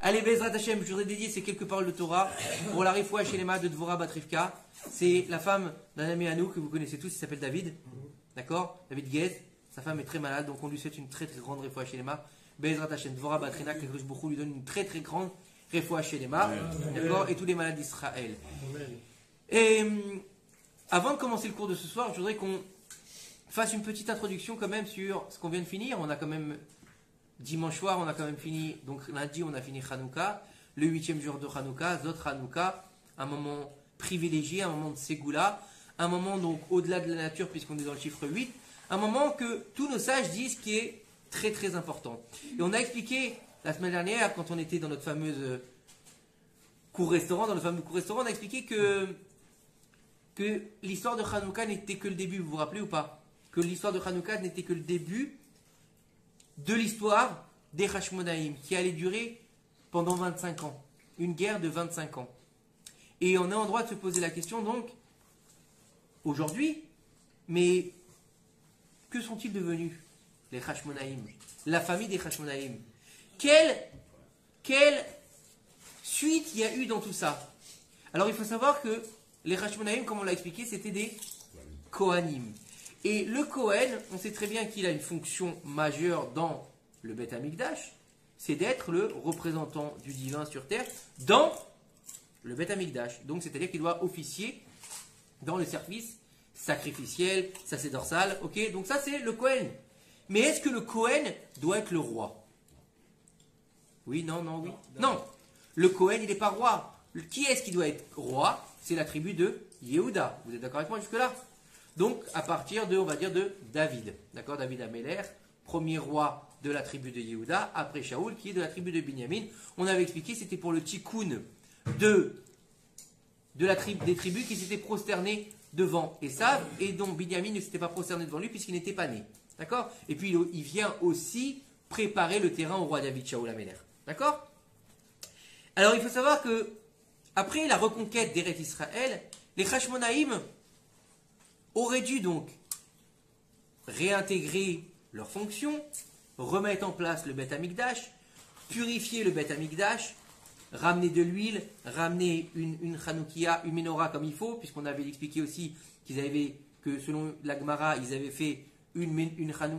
Allez, Bezrat Hashem, je voudrais dédier ces quelques paroles de Torah pour la Refoua Shelema de Dvorah Bat Rivka. C'est la femme d'un ami à nous que vous connaissez tous, il s'appelle David. D'accord? David Guez. Sa femme est très malade, donc on lui souhaite une très très grande Refoua Shelema. Bezrat Hashem, Dvorah Bat Rivka, que Boukhou lui donne une très très grande Refoua Shelema. D'accord? Et tous les malades d'Israël. Et avant de commencer le cours de ce soir, je voudrais qu'on fasse une petite introduction quand même sur ce qu'on vient de finir. On a quand même dimanche soir, on a quand même fini, donc lundi on a fini Hanouka, le 8e jour de Hanouka, Zot Hanouka, un moment privilégié, un moment de Ségoula, un moment donc au-delà de la nature puisqu'on est dans le chiffre 8, un moment que tous nos sages disent qui est très très important. Et on a expliqué la semaine dernière, quand on était dans notre fameuse cours-restaurant, on a expliqué que l'histoire de Hanouka n'était que le début, vous vous rappelez ou pas? Que l'histoire de Hanouka n'était que le début de l'histoire des Hashmonaïm, qui allait durer pendant 25 ans. Une guerre de 25 ans. Et on est en droit de se poser la question, donc, aujourd'hui, mais que sont-ils devenus, les Hashmonaïm? La famille des Hashmonaïm. Quelle suite il y a eu dans tout ça? Alors, il faut savoir que les Hashmonaïm, comme on l'a expliqué, c'était des Kohanim. Et le Kohen, on sait très bien qu'il a une fonction majeure dans le Beth Amikdash, c'est d'être le représentant du divin sur terre dans le Beth Amikdash. Donc c'est-à-dire qu'il doit officier dans le service sacrificiel, sacerdotale, ok? Donc ça c'est le Kohen. Mais est-ce que le Kohen doit être le roi? Oui, non, oui. Non, le Kohen il n'est pas roi. Qui est-ce qui doit être roi? C'est la tribu de Yehuda. Vous êtes d'accord avec moi jusque-là? Donc, à partir de, on va dire, de David. D'accord? David Améler, premier roi de la tribu de Yehuda, après Shaoul, qui est de la tribu de Binyamin. On avait expliqué, c'était pour le tikkun des tribus qui s'étaient prosternées devant Esav, et dont Binyamin ne s'était pas prosterné devant lui, puisqu'il n'était pas né. D'accord? Et puis, il vient aussi préparer le terrain au roi David, Shaoul Améler. D'accord? Alors, il faut savoir que, après la reconquête d'Eretz Israël, les Hashmonaïm auraient dû donc réintégrer leurs fonctions, remettre en place le Beth Amikdash, purifier le Beth Amikdash, ramener de l'huile, ramener une Chanoukia, une menorah comme il faut, puisqu'on avait expliqué aussi que selon la Gemara, ils avaient fait une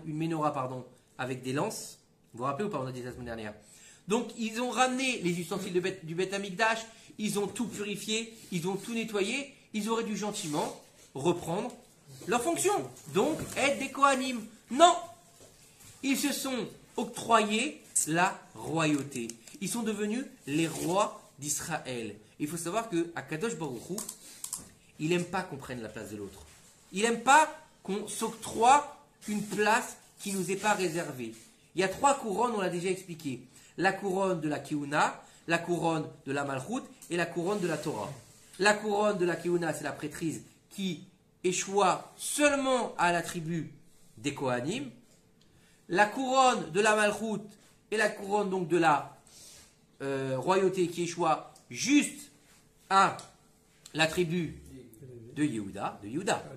menorah avec des lances. Vous vous rappelez ou pas? On a dit ça la semaine dernière. Donc ils ont ramené les ustensiles du Beth Amikdash, ils ont tout purifié, ils ont tout nettoyé, ils auraient dû gentiment reprendre leur fonction, donc être des Kohanim. Non, ils se sont octroyés la royauté. Ils sont devenus les rois d'Israël. Il faut savoir que Akadosh Baruch Hu, il n'aime pas qu'on prenne la place de l'autre. Il n'aime pas qu'on s'octroie une place qui ne nous est pas réservée. Il y a 3 couronnes, on l'a déjà expliqué. La couronne de la Keuna, la couronne de la Malchut et la couronne de la Torah. La couronne de la Keuna, c'est la prêtrise qui échoua seulement à la tribu des Kohanim. La couronne de la Malchut et la couronne donc de la royauté qui échoua juste à la tribu de Yehuda.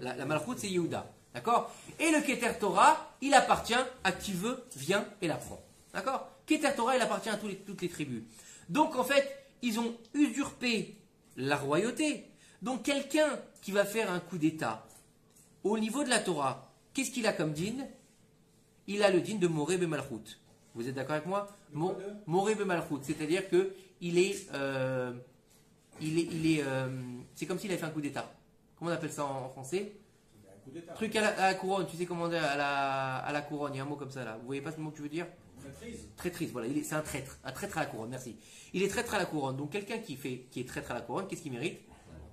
La Malchut c'est Yehuda. D'accord? Et le Keter Torah, il appartient à qui veut, vient et la prend. D'accord? Keter Torah, il appartient à toutes les tribus. Donc en fait, ils ont usurpé la royauté. Donc quelqu'un qui va faire un coup d'État au niveau de la Torah, qu'est-ce qu'il a comme din? Il a le din de Moré Bemalchut. Vous êtes d'accord avec moi? Moré Bemalchut, c'est-à-dire que c'est comme s'il avait fait un coup d'État. Comment on appelle ça en français? Truc à la couronne, tu sais comment on dit à la couronne, il y a un mot comme ça là. Vous voyez pas ce mot que je veux dire? Traîtrise, voilà, c'est un traître à la couronne, merci. Il est traître à la couronne, donc quelqu'un qui est traître à la couronne, qu'est-ce qu'il mérite?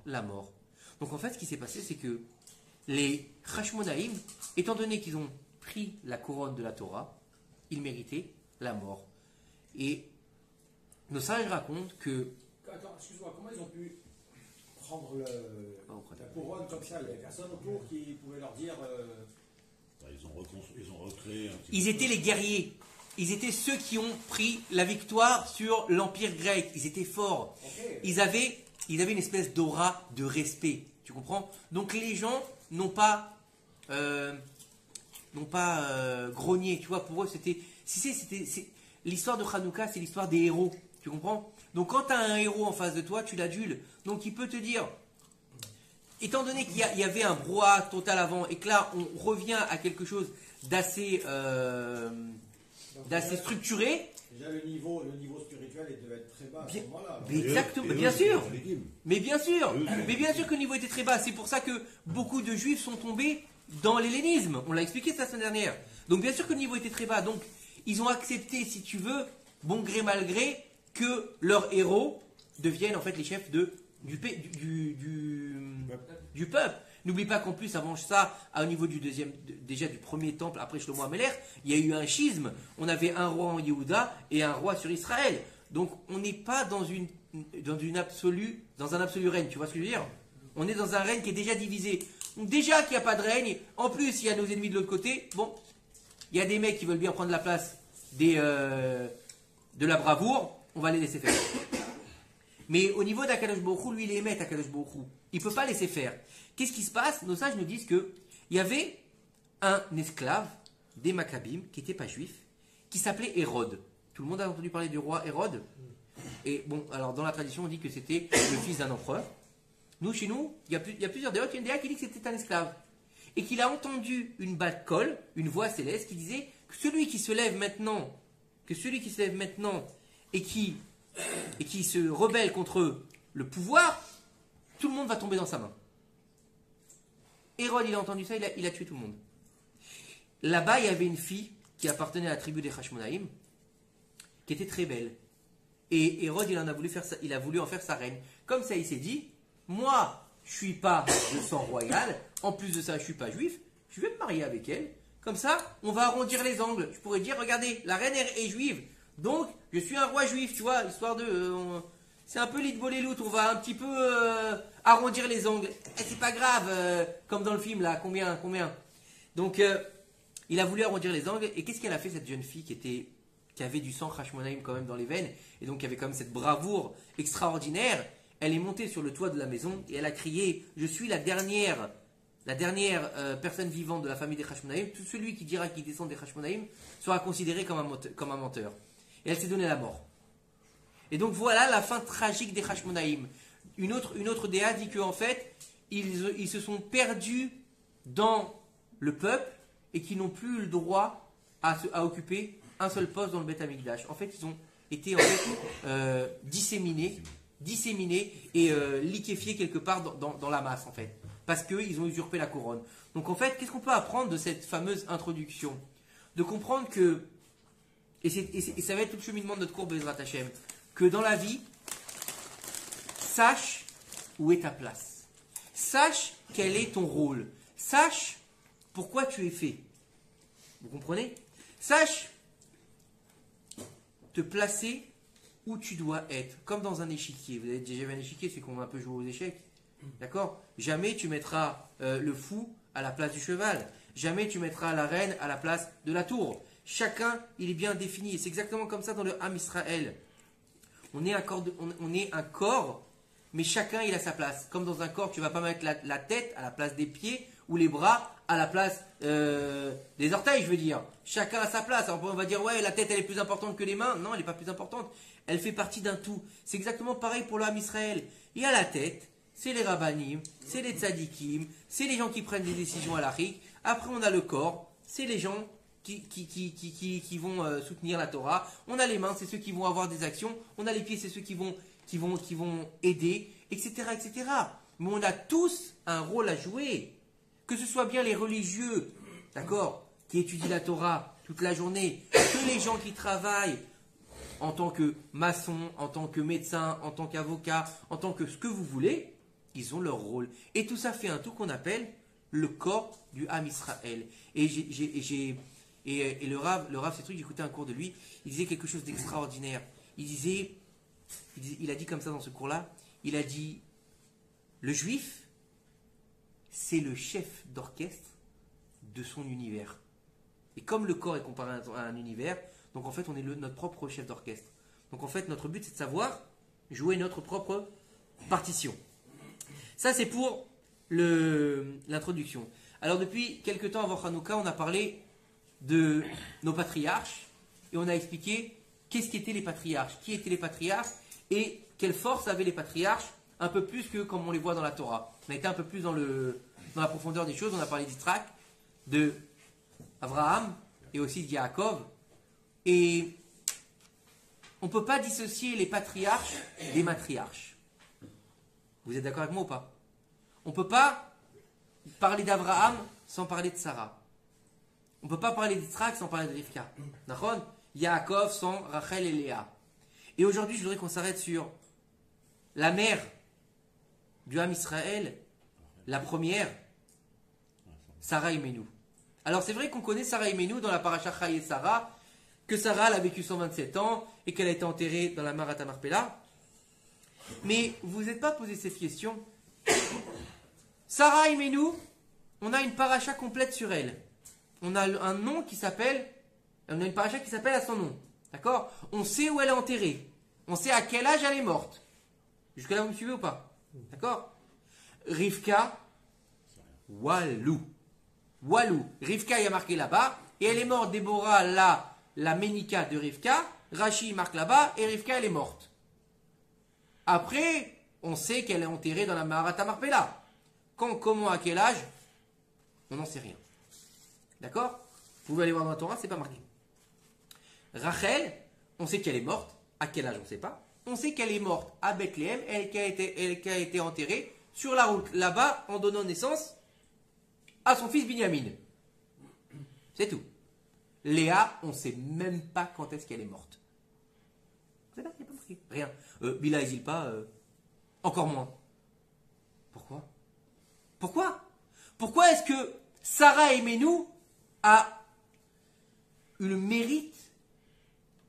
La mort. Donc en fait, ce qui s'est passé, c'est que les Hashmonaïm, étant donné qu'ils ont pris la couronne de la Torah, ils méritaient la mort. Et nos sages racontent que... Attends, excuse-moi, comment ils ont pu prendre la couronne comme ça? Il n'y avait personne autour qui pouvait leur dire... Ils ont recréé un petit Ils étaient les guerriers. Ils étaient ceux qui ont pris la victoire sur l'Empire grec. Ils étaient forts. Okay. Ils avaient une espèce d'aura de respect. Tu comprends? Donc les gens n'ont pas grogné. Tu vois, pour eux, l'histoire de Hanouka, c'est l'histoire des héros. Tu Tu comprends? Donc quand tu as un héros en face de toi, tu l'adules. Donc il peut te dire, étant donné qu'il y avait un brouhaha total avant et que là on revient à quelque chose d'assez structuré. Déjà le niveau spirituel il devait être très bas à ce moment-là. Exactement, bien sûr. Mais bien sûr que le niveau était très bas. C'est pour ça que beaucoup de juifs sont tombés dans l'hellénisme. On l'a expliqué la semaine dernière. Donc bien sûr que le niveau était très bas. Donc ils ont accepté, si tu veux, bon gré mal gré, que leurs héros deviennent en fait les chefs du peuple. N'oublie pas qu'en plus, avant ça, au niveau déjà du premier temple, après Shlomo HaMelech, il y a eu un schisme. On avait un roi en Yehuda et un roi sur Israël. Donc, on n'est pas dans un absolu règne. Tu vois ce que je veux dire? On est dans un règne qui est déjà divisé. Donc, déjà qu'il n'y a pas de règne, en plus, il y a nos ennemis de l'autre côté. Bon, il y a des mecs qui veulent bien prendre la place de la bravoure. On va les laisser faire. Mais au niveau d'Akadosh Baruch Hu, lui, il aimait Akadosh Baruch Hu. Il ne peut pas laisser faire. Qu'est-ce qui se passe? Nos sages nous disent qu'il y avait un esclave des Maccabim, qui n'était pas juif, qui s'appelait Hérode. Tout le monde a entendu parler du roi Hérode? Et bon, alors dans la tradition, on dit que c'était le fils d'un empereur. Nous, chez nous, il y a plusieurs déotes. Il y a une déa qui dit que c'était un esclave. Et qu'il a entendu une bat kol, une voix céleste, qui disait que celui qui se lève maintenant, et qui se rebelle contre le pouvoir, tout le monde va tomber dans sa main. Hérode, il a entendu ça, il a tué tout le monde. Là-bas, il y avait une fille qui appartenait à la tribu des Hashmonaïm, qui était très belle. Et Hérode, il a voulu en faire sa reine. Comme ça, il s'est dit, moi, je ne suis pas de sang royal, en plus de ça, je ne suis pas juif, je vais me marier avec elle. Comme ça, on va arrondir les angles. Je pourrais dire, regardez, la reine est juive, donc je suis un roi juif, tu vois, histoire de... c'est un peu l'idbolélout, on va un petit peu arrondir les angles. Et c'est pas grave, comme dans le film là, combien. Donc il a voulu arrondir les angles, et qu'est-ce qu'elle a fait cette jeune fille qui avait du sang Hashmonaïm quand même dans les veines, et donc qui avait quand même cette bravoure extraordinaire? Elle est montée sur le toit de la maison, et elle a crié, je suis la dernière personne vivante de la famille des Hashmonaïm, tout celui qui dira qu'il descend des Hashmonaïm sera considéré comme un menteur. Et elle s'est donné la mort. Et donc voilà la fin tragique des Hashmonaïm. Une autre déa dit qu'en fait, ils se sont perdus dans le peuple et qu'ils n'ont plus eu le droit à occuper un seul poste dans le Beth Amikdash. En fait, ils ont été disséminés et liquéfiés quelque part dans la masse, en fait. Parce qu'ils ont usurpé la couronne. Donc en fait, qu'est-ce qu'on peut apprendre de cette fameuse introduction? De comprendre que, et ça va être tout le cheminement de notre cours Bezrat Hashem, que dans la vie, sache où est ta place. Sache quel est ton rôle. Sache pourquoi tu es fait. Vous comprenez? Sache te placer où tu dois être. Comme dans un échiquier. Vous avez déjà vu un échiquier, c'est qu'on va un peu jouer aux échecs. D'accord? Jamais tu mettras le fou à la place du cheval. Jamais tu mettras la reine à la place de la tour. Chacun, il est bien défini. Et c'est exactement comme ça dans le Ham Israël. On est un corps, mais chacun il a sa place. Comme dans un corps, tu ne vas pas mettre la tête à la place des pieds ou les bras à la place des orteils, je veux dire. Chacun a sa place. Alors on va dire, ouais, la tête elle est plus importante que les mains. Non, elle n'est pas plus importante. Elle fait partie d'un tout. C'est exactement pareil pour le Ham Israël. Il y a la tête, c'est les rabbanim, c'est les tzadikim, c'est les gens qui prennent des décisions à l'Afrique. Après, on a le corps, c'est les gens qui vont soutenir la Torah. On a les mains, c'est ceux qui vont avoir des actions. On a les pieds, c'est ceux qui vont aider, etc., etc. Mais on a tous un rôle à jouer. Que ce soit bien les religieux, d'accord, qui étudient la Torah toute la journée, que les gens qui travaillent en tant que maçon, en tant que médecin, en tant qu'avocat, en tant que ce que vous voulez, ils ont leur rôle. Et tout ça fait un tout qu'on appelle le corps du Ham Israël. Et le Rav, c'est truc, j'écoutais un cours de lui, il disait quelque chose d'extraordinaire. Il a dit comme ça dans ce cours-là, il a dit, le juif, c'est le chef d'orchestre de son univers. Et comme le corps est comparé à un univers, donc en fait on est notre propre chef d'orchestre. Donc en fait notre but c'est de savoir jouer notre propre partition. Ça c'est pour l'introduction. Alors depuis quelques temps avant Hanouka, on a parlé de nos patriarches et on a expliqué qu'est-ce qu'étaient les patriarches, qui étaient les patriarches et quelle force avaient les patriarches, un peu plus que comme on les voit dans la Torah. On a été un peu plus dans la profondeur des choses, on a parlé d'Israël, de Abraham et aussi de Yaakov. Et on ne peut pas dissocier les patriarches des matriarches. Vous êtes d'accord avec moi ou pas? On ne peut pas parler d'Abraham sans parler de Sarah. On ne peut pas parler d'Israël sans parler de Rivka. D'accord? Yaakov sans Rachel et Léa. Et aujourd'hui, je voudrais qu'on s'arrête sur la mère du Ham Israël, la première, Sarah Imenu. Alors c'est vrai qu'on connaît Sarah Imenu dans la paracha Chai et Sarah, que Sarah elle a vécu 127 ans et qu'elle a été enterrée dans la Marat Marpella. Mais vous n'êtes pas posé cette question. Sarah Imenu, on a une paracha complète sur elle. On a un nom qui s'appelle, on a une paracha qui s'appelle à son nom. D'accord? On sait où elle est enterrée. On sait à quel âge elle est morte. Jusque là vous me suivez ou pas? D'accord? Rivka, Walou. Walou. Rivka, il y a marqué là-bas. Et elle est morte, Déborah, là, la Ménika de Rivka. Rachi marque là-bas. Et Rivka, elle est morte. Après, on sait qu'elle est enterrée dans la Maharat Marpella. Quand, comment, à quel âge? On n'en sait rien. D'accord? Vous pouvez aller voir dans la Torah, c'est pas marqué. Rachel, on sait qu'elle est morte. À quel âge, on ne sait pas. On sait qu'elle est morte à Bethléem et qu'elle a été enterrée sur la route là-bas en donnant naissance à son fils Binyamin. C'est tout. Léa, on ne sait même pas quand est-ce qu'elle est morte. C'est là, il n'y a pas marqué. Rien. Bila et Zilpa, encore moins. Pourquoi? Pourquoi est-ce que Sarah Imenu a eu le mérite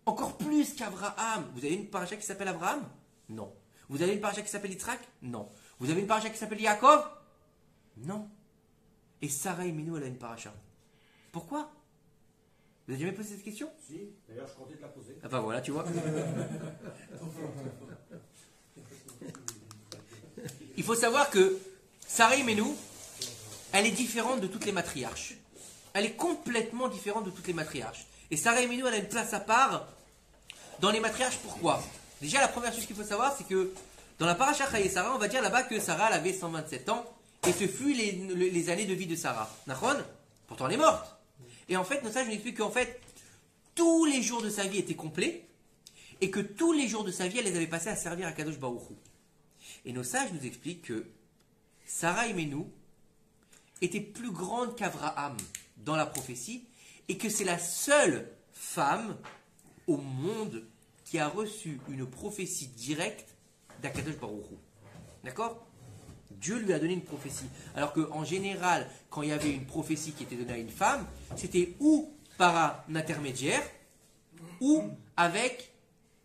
encore plus qu'Abraham? Vous avez une paracha qui s'appelle Abraham? Non. Vous avez une paracha qui s'appelle Yitzhak? Non. Vous avez une paracha qui s'appelle Yaakov? Non. Et Sarah Imenu, elle a une paracha. Pourquoi? Vous n'avez jamais posé cette question? Si, d'ailleurs je comptais te la poser. Ah bah voilà, tu vois. Il faut savoir que Sarah Imenu, elle est différente de toutes les matriarches. Elle est complètement différente de toutes les matriarches. Et Sarah Imenu, elle a une place à part dans les matriarches. Pourquoi? Déjà, la première chose qu'il faut savoir, c'est que dans la paracha Chai et Sarah, on va dire là-bas que Sarah elle avait 127 ans et ce fut les années de vie de Sarah. Nachon? Pourtant, elle est morte. Et en fait, nos sages nous expliquent qu'en fait, tous les jours de sa vie étaient complets et que tous les jours de sa vie, elle les avait passés à servir à Kadosh Baruch Hu. Et nos sages nous expliquent que Sarah Imenu était plus grande qu'Abraham dans la prophétie et que c'est la seule femme au monde qui a reçu une prophétie directe d'Akadosh Baruch Hu. D'accord? Dieu lui a donné une prophétie. Alors qu'en général, quand il y avait une prophétie qui était donnée à une femme, c'était ou par un intermédiaire, ou avec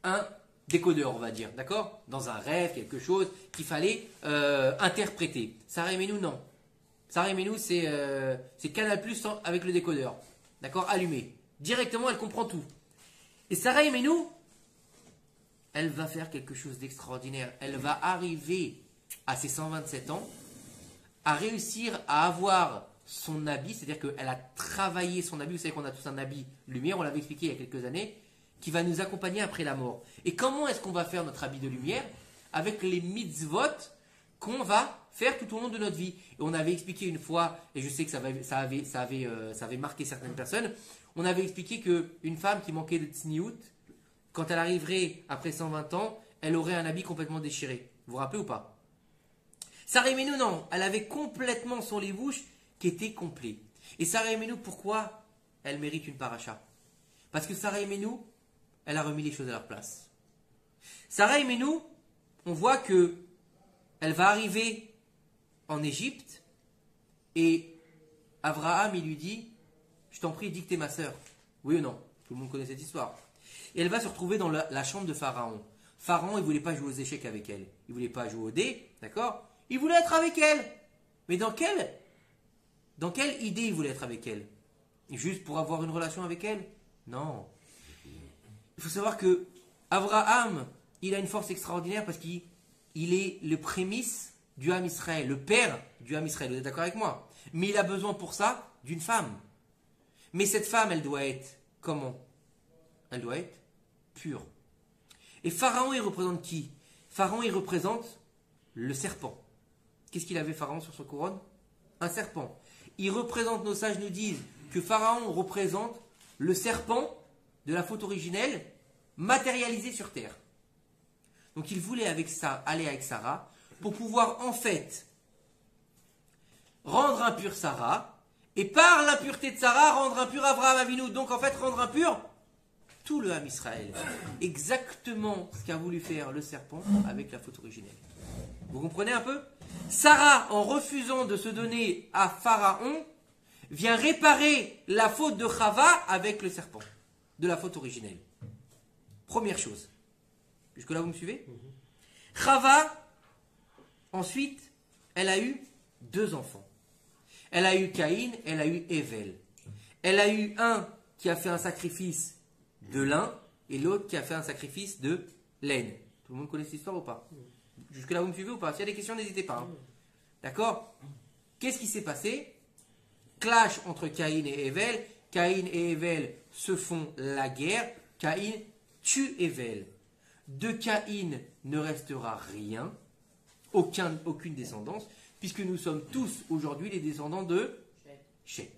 un décodeur, on va dire. D'accord? Dans un rêve, quelque chose qu'il fallait interpréter. Sarah Imenu, non. Sarah Imenu, c'est Canal Plus avec le décodeur. D'accord? Allumé. Directement, elle comprend tout. Et Sarah Imenu, elle va faire quelque chose d'extraordinaire. Elle va arriver à ses 127 ans à réussir à avoir son habit, c'est-à-dire qu'elle a travaillé son habit. Vous savez qu'on a tous un habit lumière, on l'avait expliqué il y a quelques années, qui va nous accompagner après la mort. Et comment est-ce qu'on va faire notre habit de lumière? Avec les mitzvot qu'on va faire tout au long de notre vie. Et on avait expliqué une fois, et je sais que ça avait marqué certaines personnes, on avait expliqué qu'une femme qui manquait de tsniout, quand elle arriverait après 120 ans, elle aurait un habit complètement déchiré. Vous vous rappelez ou pas? Sarah Imenu, non, elle avait complètement son livouche qui était complet. Et Sarah Imenu, pourquoi elle mérite une paracha? Parce que Sarah Imenu, elle a remis les choses à leur place. Sarah Imenu, on voit que elle va arriver en Égypte et Abraham, il lui dit, je t'en prie, dis que t'es ma sœur. Oui ou non? Tout le monde connaît cette histoire. Et elle va se retrouver dans la chambre de Pharaon. Pharaon, il ne voulait pas jouer aux échecs avec elle. Il ne voulait pas jouer aux dés, d'accord? Il voulait être avec elle. Mais dans quelle idée il voulait être avec elle? Juste pour avoir une relation avec elle? Non. Il faut savoir que Abraham, il a une force extraordinaire parce qu'il est le prémisse du Ham Israël, le père du Ham Israël. Vous êtes d'accord avec moi? Mais il a besoin pour ça d'une femme. Mais cette femme, elle doit être comment? Elle doit être pur. Et Pharaon, il représente qui? Pharaon, il représente le serpent. Qu'est-ce qu'il avait, Pharaon, sur sa couronne? Un serpent. Il représente, nos sages nous disent, que Pharaon représente le serpent de la faute originelle matérialisé sur terre. Donc il voulait avec ça aller avec Sarah pour pouvoir en fait rendre impur Sarah et par l'impureté de Sarah rendre impur Abraham Avinu. Donc en fait rendre impur tout le Ham Israël. Exactement ce qu'a voulu faire le serpent avec la faute originelle. Vous comprenez un peu? Sarah, en refusant de se donner à Pharaon, vient réparer la faute de Chava avec le serpent, de la faute originelle. Première chose. Jusque-là, vous me suivez? Chava, ensuite, elle a eu 2 enfants. Elle a eu Caïn, elle a eu Evel. Elle a eu un qui a fait un sacrifice de lin et l'autre qui a fait un sacrifice de laine. Tout le monde connaît cette histoire ou pas? Jusque-là, vous me suivez ou pas? S'il y a des questions, n'hésitez pas. Hein. D'accord? Qu'est-ce qui s'est passé? Clash entre Caïn et Evel. Caïn et Evel se font la guerre. Caïn tue Evel. De Caïn ne restera rien, aucune descendance, puisque nous sommes tous aujourd'hui les descendants de Chet.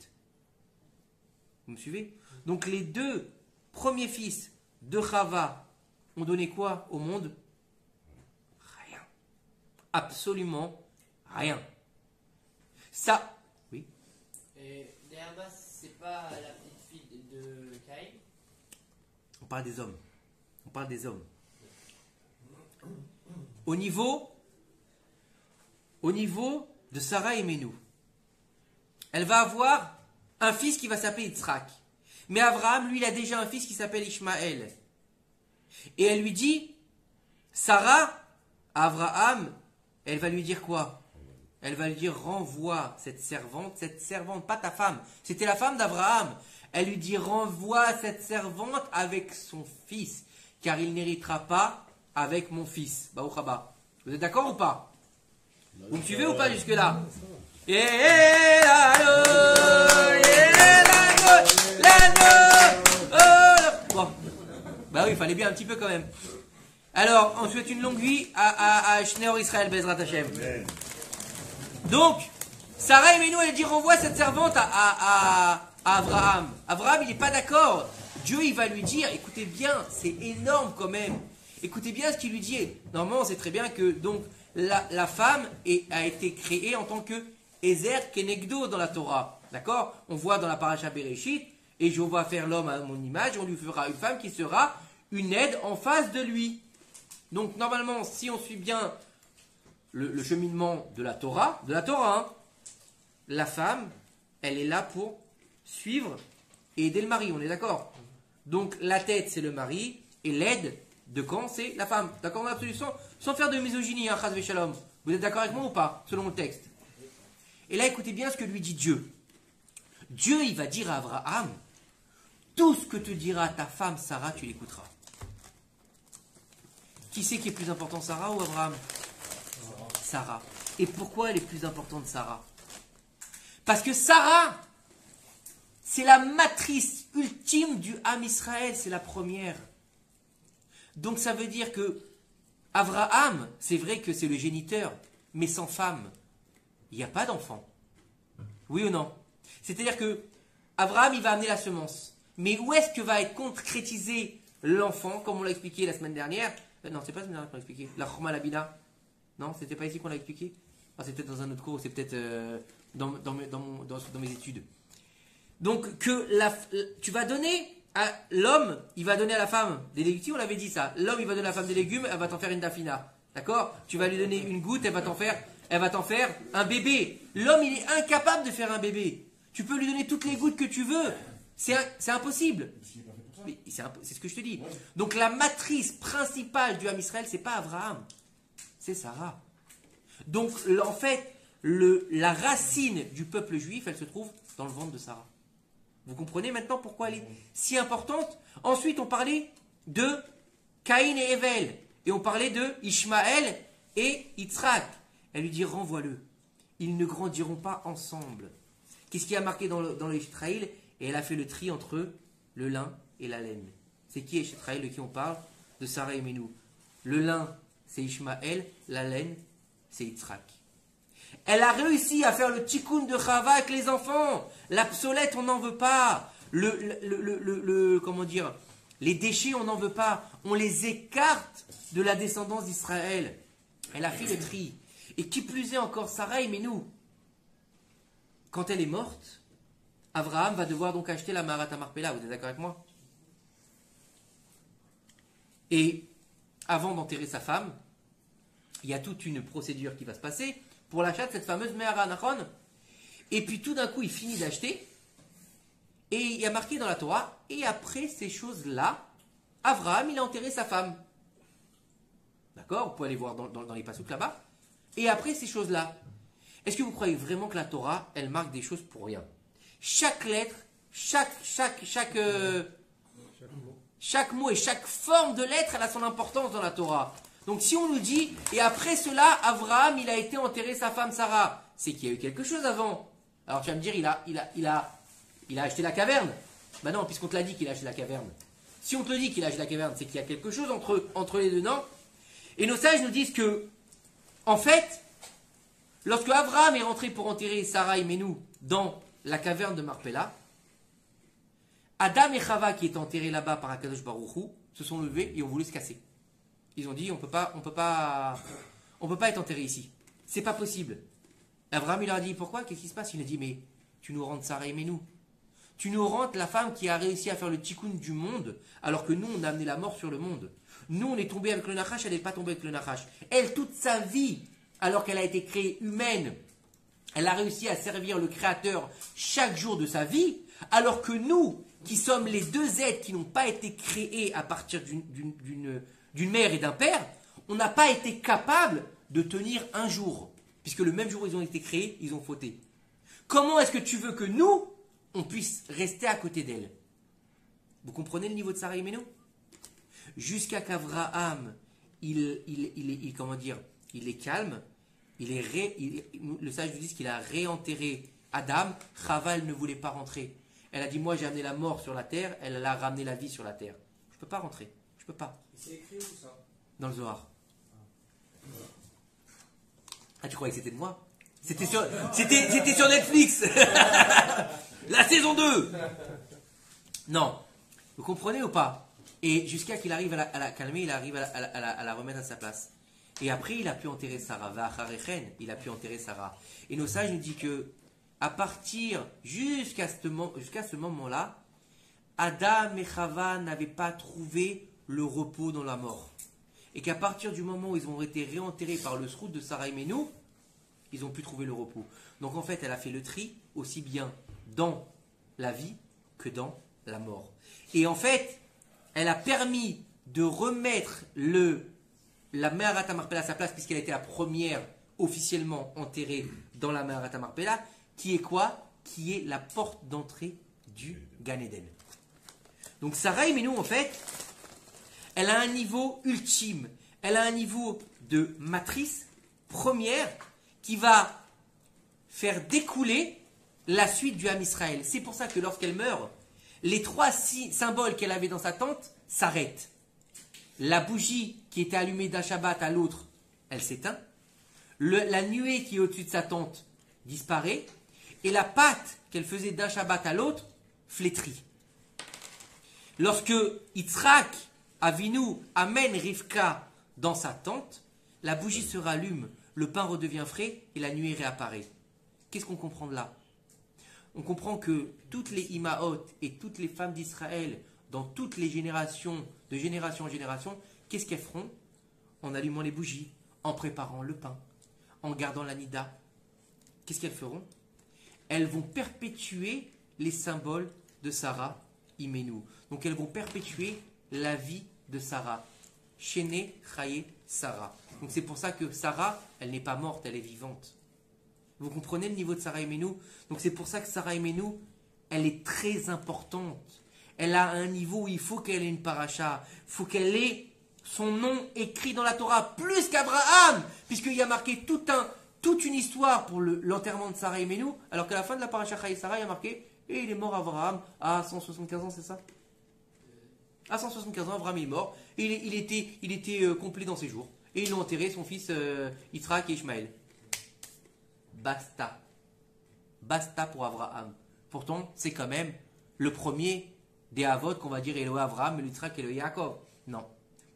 Vous me suivez? Donc les 2 premiers fils de Chava ont donné quoi au monde? Rien. Absolument rien. Ça, oui. Et Derba, c'est pas la petite fille de Caïn? On parle des hommes. On parle des hommes. Au niveau de Sarah et Menou, elle va avoir un fils qui va s'appeler Yitzhak. Mais Abraham, lui, il a déjà un fils qui s'appelle Ishmaël. Et elle lui dit, Sarah, Abraham, elle va lui dire quoi? Elle va lui dire, renvoie cette servante, pas ta femme. C'était la femme d'Abraham. Elle lui dit, renvoie cette servante avec son fils, car il n'héritera pas avec mon fils. Baruch haba. Vous êtes d'accord ou pas? Vous me suivez ou pas jusque-là? Bon. Bah oui, il fallait bien un petit peu quand même. Alors, on souhaite une longue vie à Shneor Israël Bezrat Hashem. Donc, Sarah et Menou, elle dit renvoie cette servante à Abraham. Abraham, il n'est pas d'accord. Dieu, il va lui dire, écoutez bien, c'est énorme quand même. Écoutez bien ce qu'il lui dit. Normalement, on sait très bien que donc la femme a été créée en tant que Ezer Kenegdo dans la Torah. D'accord? On voit dans la paracha Bereshit, et je vais faire l'homme à mon image, on lui fera une femme qui sera une aide en face de lui. Donc normalement, si on suit bien le cheminement de la Torah, hein, la femme, elle est là pour suivre et aider le mari, on est d'accord? Donc la tête, c'est le mari, et l'aide de quand c'est la femme. D'accord? On a absolument sans faire de misogynie, hein, chas v'shalom. Vous êtes d'accord avec moi ou pas? Selon le texte. Et là, écoutez bien ce que lui dit Dieu. Dieu, il va dire à Abraham, tout ce que te dira ta femme Sarah, tu l'écouteras. Qui c'est qui est plus important, Sarah ou Abraham? Sarah. Et pourquoi elle est plus importante, Sarah? Parce que Sarah, c'est la matrice ultime du Ham Israël, c'est la première. Donc ça veut dire que Abraham, c'est vrai que c'est le géniteur, mais sans femme, il n'y a pas d'enfant. Oui ou non? C'est-à-dire que Abraham, il va amener la semence. Mais où est-ce que va être concrétisé l'enfant, comme on l'a expliqué la semaine dernière? Non, c'est pas la semaine dernière qu'on l'a expliqué. La Chorma Labina. Non, c'était pas ici qu'on l'a expliqué. Ah, c'est peut-être dans un autre cours, c'est peut-être dans mes études. Donc, tu vas donner à l'homme, il va donner à la femme des légumes, on l'avait dit ça. L'homme, il va donner à la femme des légumes, elle va t'en faire une dafina. D'accord? Tu vas lui donner une goutte, elle va t'en faire un bébé. L'homme, il est incapable de faire un bébé. Tu peux lui donner toutes les gouttes que tu veux. C'est impossible. C'est ce que je te dis. Donc, la matrice principale du Ham Israël, c'est pas Abraham. C'est Sarah. Donc, en fait, la racine du peuple juif, elle se trouve dans le ventre de Sarah. Vous comprenez maintenant pourquoi elle est si importante? Ensuite, on parlait de Caïn et Evel. Et on parlait de Ishmaël et Yitzhak. Elle lui dit, renvoie-le. Ils ne grandiront pas ensemble. Qu'est-ce qui a marqué dans l'Israël? Et elle a fait le tri entre le lin et la laine. C'est qui Eshet Chayil, de qui on parle? De Sarah et Menou. Le lin, c'est Ishmaël. La laine, c'est Yitzhak. Elle a réussi à faire le tikkun de Chava avec les enfants. L'obsolète, on n'en veut pas. Comment dire, les déchets, on n'en veut pas. On les écarte de la descendance d'Israël. Elle a fait le tri. Et qui plus est encore, Sarah et Menou. Quand elle est morte, Abraham va devoir donc acheter la Marat Marpella. Vous êtes d'accord avec moi? Et avant d'enterrer sa femme, il y a toute une procédure qui va se passer pour l'achat de cette fameuse Mehara Nachon. Et puis tout d'un coup, il finit d'acheter. Et il y a marqué dans la Torah, et après ces choses-là, Abraham, il a enterré sa femme. D'accord? Vous pouvez aller voir dans les passouk là-bas. Et après ces choses-là, est-ce que vous croyez vraiment que la Torah, elle marque des choses pour rien? Chaque lettre, chaque mot et chaque forme de lettre, elle a son importance dans la Torah. Donc si on nous dit, et après cela, Abraham, il a été enterré sa femme Sarah, c'est qu'il y a eu quelque chose avant. Alors tu vas me dire, il a acheté la caverne. Ben non, puisqu'on te l'a dit qu'il a acheté la caverne. Si on te dit qu'il a acheté la caverne, c'est qu'il y a quelque chose entre les deux, non? Et nos sages nous disent que, en fait, lorsque Abraham est rentré pour enterrer Sarah et Menou dans la caverne de Marpella, Adam et Chava, qui étaient enterrés là-bas par Akadosh Baruch Hu, se sont levés et ont voulu se casser. Ils ont dit, on peut pas être enterré ici. C'est pas possible. Abraham, il leur a dit, pourquoi? Qu'est-ce qui se passe? Il a dit, mais tu nous rentres Sarah et Menou. Tu nous rentres la femme qui a réussi à faire le tikkun du monde, alors que nous, on a amené la mort sur le monde. Nous, on est tombé avec le Nachash, elle n'est pas tombée avec le Nachash. Elle, toute sa vie, alors qu'elle a été créée humaine, elle a réussi à servir le Créateur chaque jour de sa vie, alors que nous, qui sommes les deux êtres qui n'ont pas été créés à partir d'une mère et d'un père, on n'a pas été capable de tenir un jour. Puisque le même jour où ils ont été créés, ils ont fauté. Comment est-ce que tu veux que nous, on puisse rester à côté d'elle? Vous comprenez le niveau de Sarah et Menou? Jusqu'à qu'Avraham, il est calme, le sage nous dit qu'il a réenterré Adam. Chava, elle ne voulait pas rentrer. Elle a dit, moi j'ai amené la mort sur la terre, elle a ramené la vie sur la terre. Je ne peux pas rentrer, je ne peux pas. C'est écrit où ça? Dans le Zohar. Ah, tu croyais que c'était de moi? C'était sur Netflix. La saison 2. Non. Vous comprenez ou pas? Et jusqu'à qu'il arrive à la calmer, il arrive à la remettre à sa place. Et après, il a pu enterrer Sarah. Il a pu enterrer Sarah. Et nos sages nous disent que, à partir, jusqu'à ce moment-là, Adam et Chava n'avaient pas trouvé le repos dans la mort. Et qu'à partir du moment où ils ont été réenterrés par le srout de Sarah et Menou, ils ont pu trouver le repos. Donc en fait, elle a fait le tri aussi bien dans la vie que dans la mort. Et en fait, elle a permis de remettre la Meharat Marpella à sa place, puisqu'elle a été la première officiellement enterrée dans la Meharat Marpella, qui est quoi? Qui est la porte d'entrée du Gan Eden. Donc Sarah Menou, en fait, elle a un niveau ultime, elle a un niveau de matrice première qui va faire découler la suite du Ham Israël. C'est pour ça que lorsqu'elle meurt, les 3 symboles qu'elle avait dans sa tente s'arrêtent. La bougie qui était allumée d'un Shabbat à l'autre, elle s'éteint. La nuée qui est au-dessus de sa tente disparaît. Et la pâte qu'elle faisait d'un Shabbat à l'autre flétrit. Lorsque Yitzhak Avinu amène Rivka dans sa tente, la bougie se rallume, le pain redevient frais et la nuée réapparaît. Qu'est-ce qu'on comprend de là? On comprend que toutes les Imaot et toutes les femmes d'Israël, dans toutes les générations, de génération en génération, qu'est-ce qu'elles feront? En allumant les bougies, en préparant le pain, en gardant la nida. Qu'est-ce qu'elles feront? Elles vont perpétuer les symboles de Sarah Imenu. Donc elles vont perpétuer la vie de Sarah. Shene Chaye Sarah. Donc c'est pour ça que Sarah, elle n'est pas morte, elle est vivante. Vous comprenez le niveau de Sarah Imenu? Donc c'est pour ça que Sarah Imenu, elle est très importante. Elle a un niveau où il faut qu'elle ait une paracha. Il faut qu'elle ait son nom écrit dans la Torah, plus qu'Abraham, puisqu'il y a marqué toute une histoire pour l'enterrement de Sarah Imenu, alors qu'à la fin de la paracha Chaye Sarah, il y a marqué, et il est mort Abraham à 175 ans, c'est ça? À 175 ans, Avram est mort. Et il était complet dans ses jours. Et ils l'ont enterré, son fils Yitzhak et Ishmaël. Basta. Basta pour Abraham. Pourtant, c'est quand même le premier des Havot qu'on va dire Eloé Avraham, Yitzhak et le Yaakov. Non.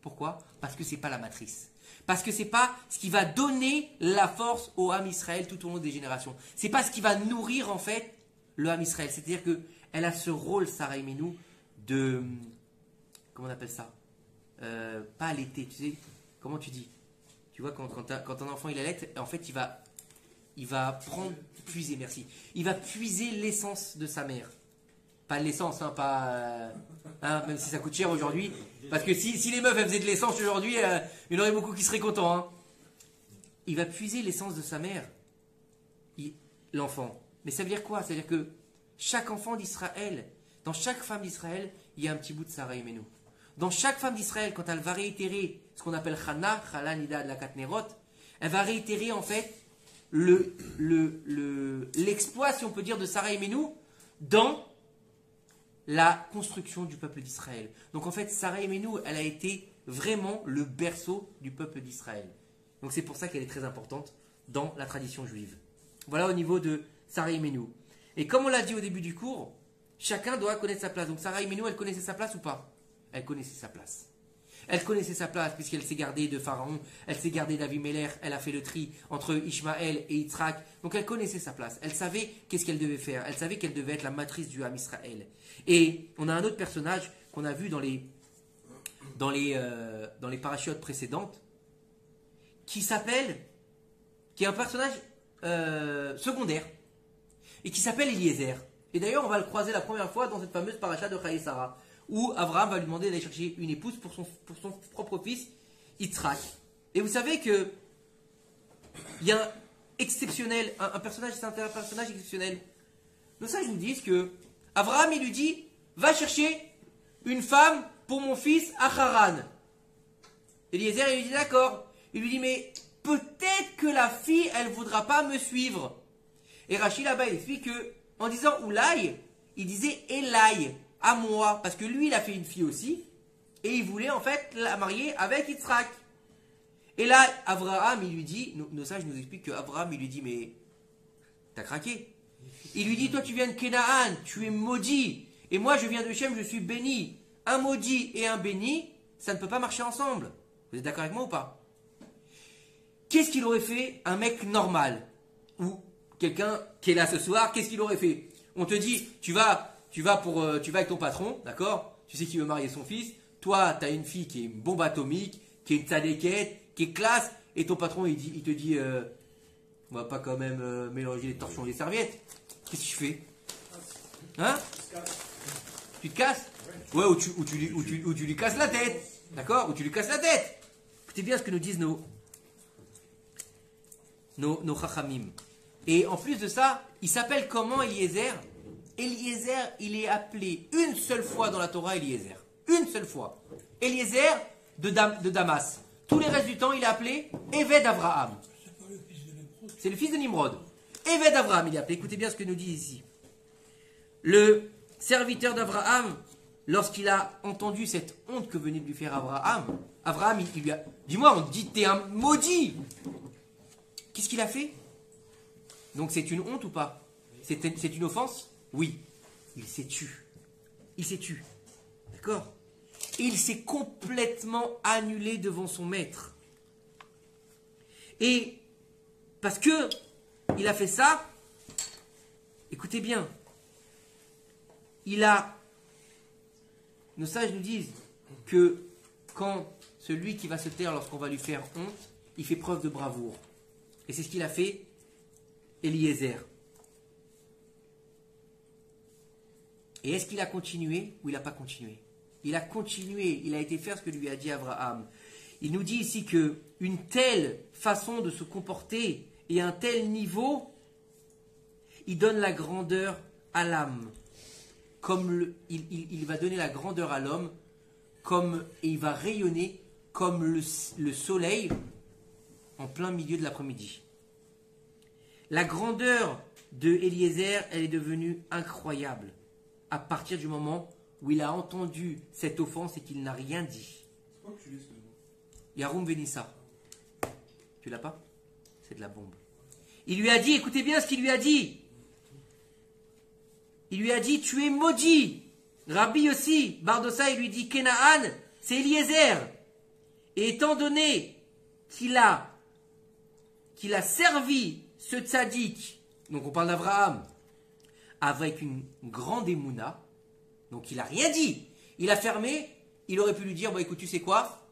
Pourquoi? Parce que c'est pas la matrice. Parce que c'est pas ce qui va donner la force au Ham Israël tout au long des générations. C'est pas ce qui va nourrir en fait le Ham Israël. C'est-à-dire que elle a ce rôle, Sarah Imenu, de comment on appelle ça? Pas allaiter, tu sais? Comment tu dis? Tu vois quand un enfant il allait, en fait il va prendre puiser, merci. Il va puiser l'essence de sa mère. Pas l'essence, hein, pas même si ça coûte cher aujourd'hui. Parce que si les meufs elles faisaient de l'essence aujourd'hui, il y en aurait beaucoup qui seraient contents. Hein. Il va puiser l'essence de sa mère, l'enfant. Mais ça veut dire quoi? Ça veut dire que chaque enfant d'Israël, dans chaque femme d'Israël, il y a un petit bout de Sarah Imenu. Dans chaque femme d'Israël, quand elle va réitérer ce qu'on appelle Chana, Chala Nida de la Katnerot, elle va réitérer en fait l'exploit, si on peut dire, de Sarah Imenu dans la construction du peuple d'Israël. Donc en fait, Sarah Imenu, elle a été vraiment le berceau du peuple d'Israël. Donc c'est pour ça qu'elle est très importante dans la tradition juive. Voilà au niveau de Sarah Imenu. Et comme on l'a dit au début du cours, chacun doit connaître sa place. Donc Sarah Imenu, elle connaissait sa place ou pas? Elle connaissait sa place. Elle connaissait sa place puisqu'elle s'est gardée de Pharaon, elle s'est gardée d'Avimelech, elle a fait le tri entre Ishmaël et Yitzhak. Donc elle connaissait sa place. Elle savait qu'est-ce qu'elle devait faire. Elle savait qu'elle devait être la matrice du Ham Israël. Et on a un autre personnage qu'on a vu dans les parachutes précédentes qui est un personnage secondaire et qui s'appelle Eliezer. Et d'ailleurs, on va le croiser la première fois dans cette fameuse paracha de Chaye Sarah, où Abraham va lui demander d'aller chercher une épouse pour son propre fils, Yitzhak. Et vous savez que il y a un personnage, c'est un personnage exceptionnel. Nos sages nous disent que Abraham, il lui dit, va chercher une femme pour mon fils Acharan. Eliezer, il lui dit d'accord. Il lui dit, mais peut-être que la fille, elle ne voudra pas me suivre. Et Rachid là-bas, il explique que, en disant Oulaï, il disait Elaï, à moi. Parce que lui, il a fait une fille aussi. Et il voulait en fait la marier avec Yitzhak. Et là, Abraham, il lui dit, nos sages nous expliquent qu'Abraham, il lui dit, mais t'as craqué. Il lui dit, toi tu viens de Canaan, tu es maudit. Et moi, je viens de Shem, je suis béni. Un maudit et un béni, ça ne peut pas marcher ensemble. Vous êtes d'accord avec moi ou pas? Qu'est-ce qu'il aurait fait un mec normal? Ou quelqu'un qui est là ce soir, qu'est-ce qu'il aurait fait? On te dit, tu vas avec ton patron, d'accord? Tu sais qu'il veut marier son fils. Toi, tu as une fille qui est une bombe atomique, qui est une tzadékette, qui est classe, et ton patron, il te dit, on va pas quand même mélanger les torchons et les serviettes. Qu'est-ce que tu fais? Hein? Tu te casses? Ouais, ou tu lui casses la tête. D'accord? Ou tu lui casses la tête. Écoutez bien ce que nous disent nos chachamim. Et en plus de ça, il s'appelle comment Eliezer? Eliezer, il est appelé une seule fois dans la Torah Eliezer. Une seule fois. Eliezer de Damas. Tous les restes du temps, il est appelé Eved Avraham. C'est le fils de Nimrod. Eved Avraham, il est appelé. Écoutez bien ce que nous dit ici. Le serviteur d'Avraham, lorsqu'il a entendu cette honte que venait de lui faire Avraham, il lui a... Dis-moi, on te dit, t'es un maudit. Qu'est-ce qu'il a fait? Donc c'est une honte ou pas? C'est une offense? Oui. Il s'est tué. Il s'est tué. D'accord? Et il s'est complètement annulé devant son maître. Et parce que il a fait ça, écoutez bien, nos sages nous disent que quand celui qui va se taire lorsqu'on va lui faire honte, il fait preuve de bravoure. Et c'est ce qu'il a fait Eliezer. Et est-ce qu'il a continué ou il n'a pas continué? Il a continué, il a été faire ce que lui a dit Abraham. Il nous dit ici que une telle façon de se comporter et un tel niveau, il donne la grandeur à l'âme. Il va donner la grandeur à l'homme, et il va rayonner comme le soleil en plein milieu de l'après-midi. La grandeur de Eliezer, elle est devenue incroyable à partir du moment où il a entendu cette offense et qu'il n'a rien dit. C'est quoi que tu lis, excuse-moi? Yaroum Venissa. Tu l'as pas? C'est de la bombe. Il lui a dit, écoutez bien ce qu'il lui a dit. Il lui a dit, tu es maudit. Rabbi aussi, Bardosa, il lui dit, Kenaan, c'est Eliezer. Et étant donné qu'il a servi ce tzaddik, donc on parle d'Abraham, avec une grande émouna, donc il n'a rien dit. Il a fermé, il aurait pu lui dire, écoute, tu sais quoi?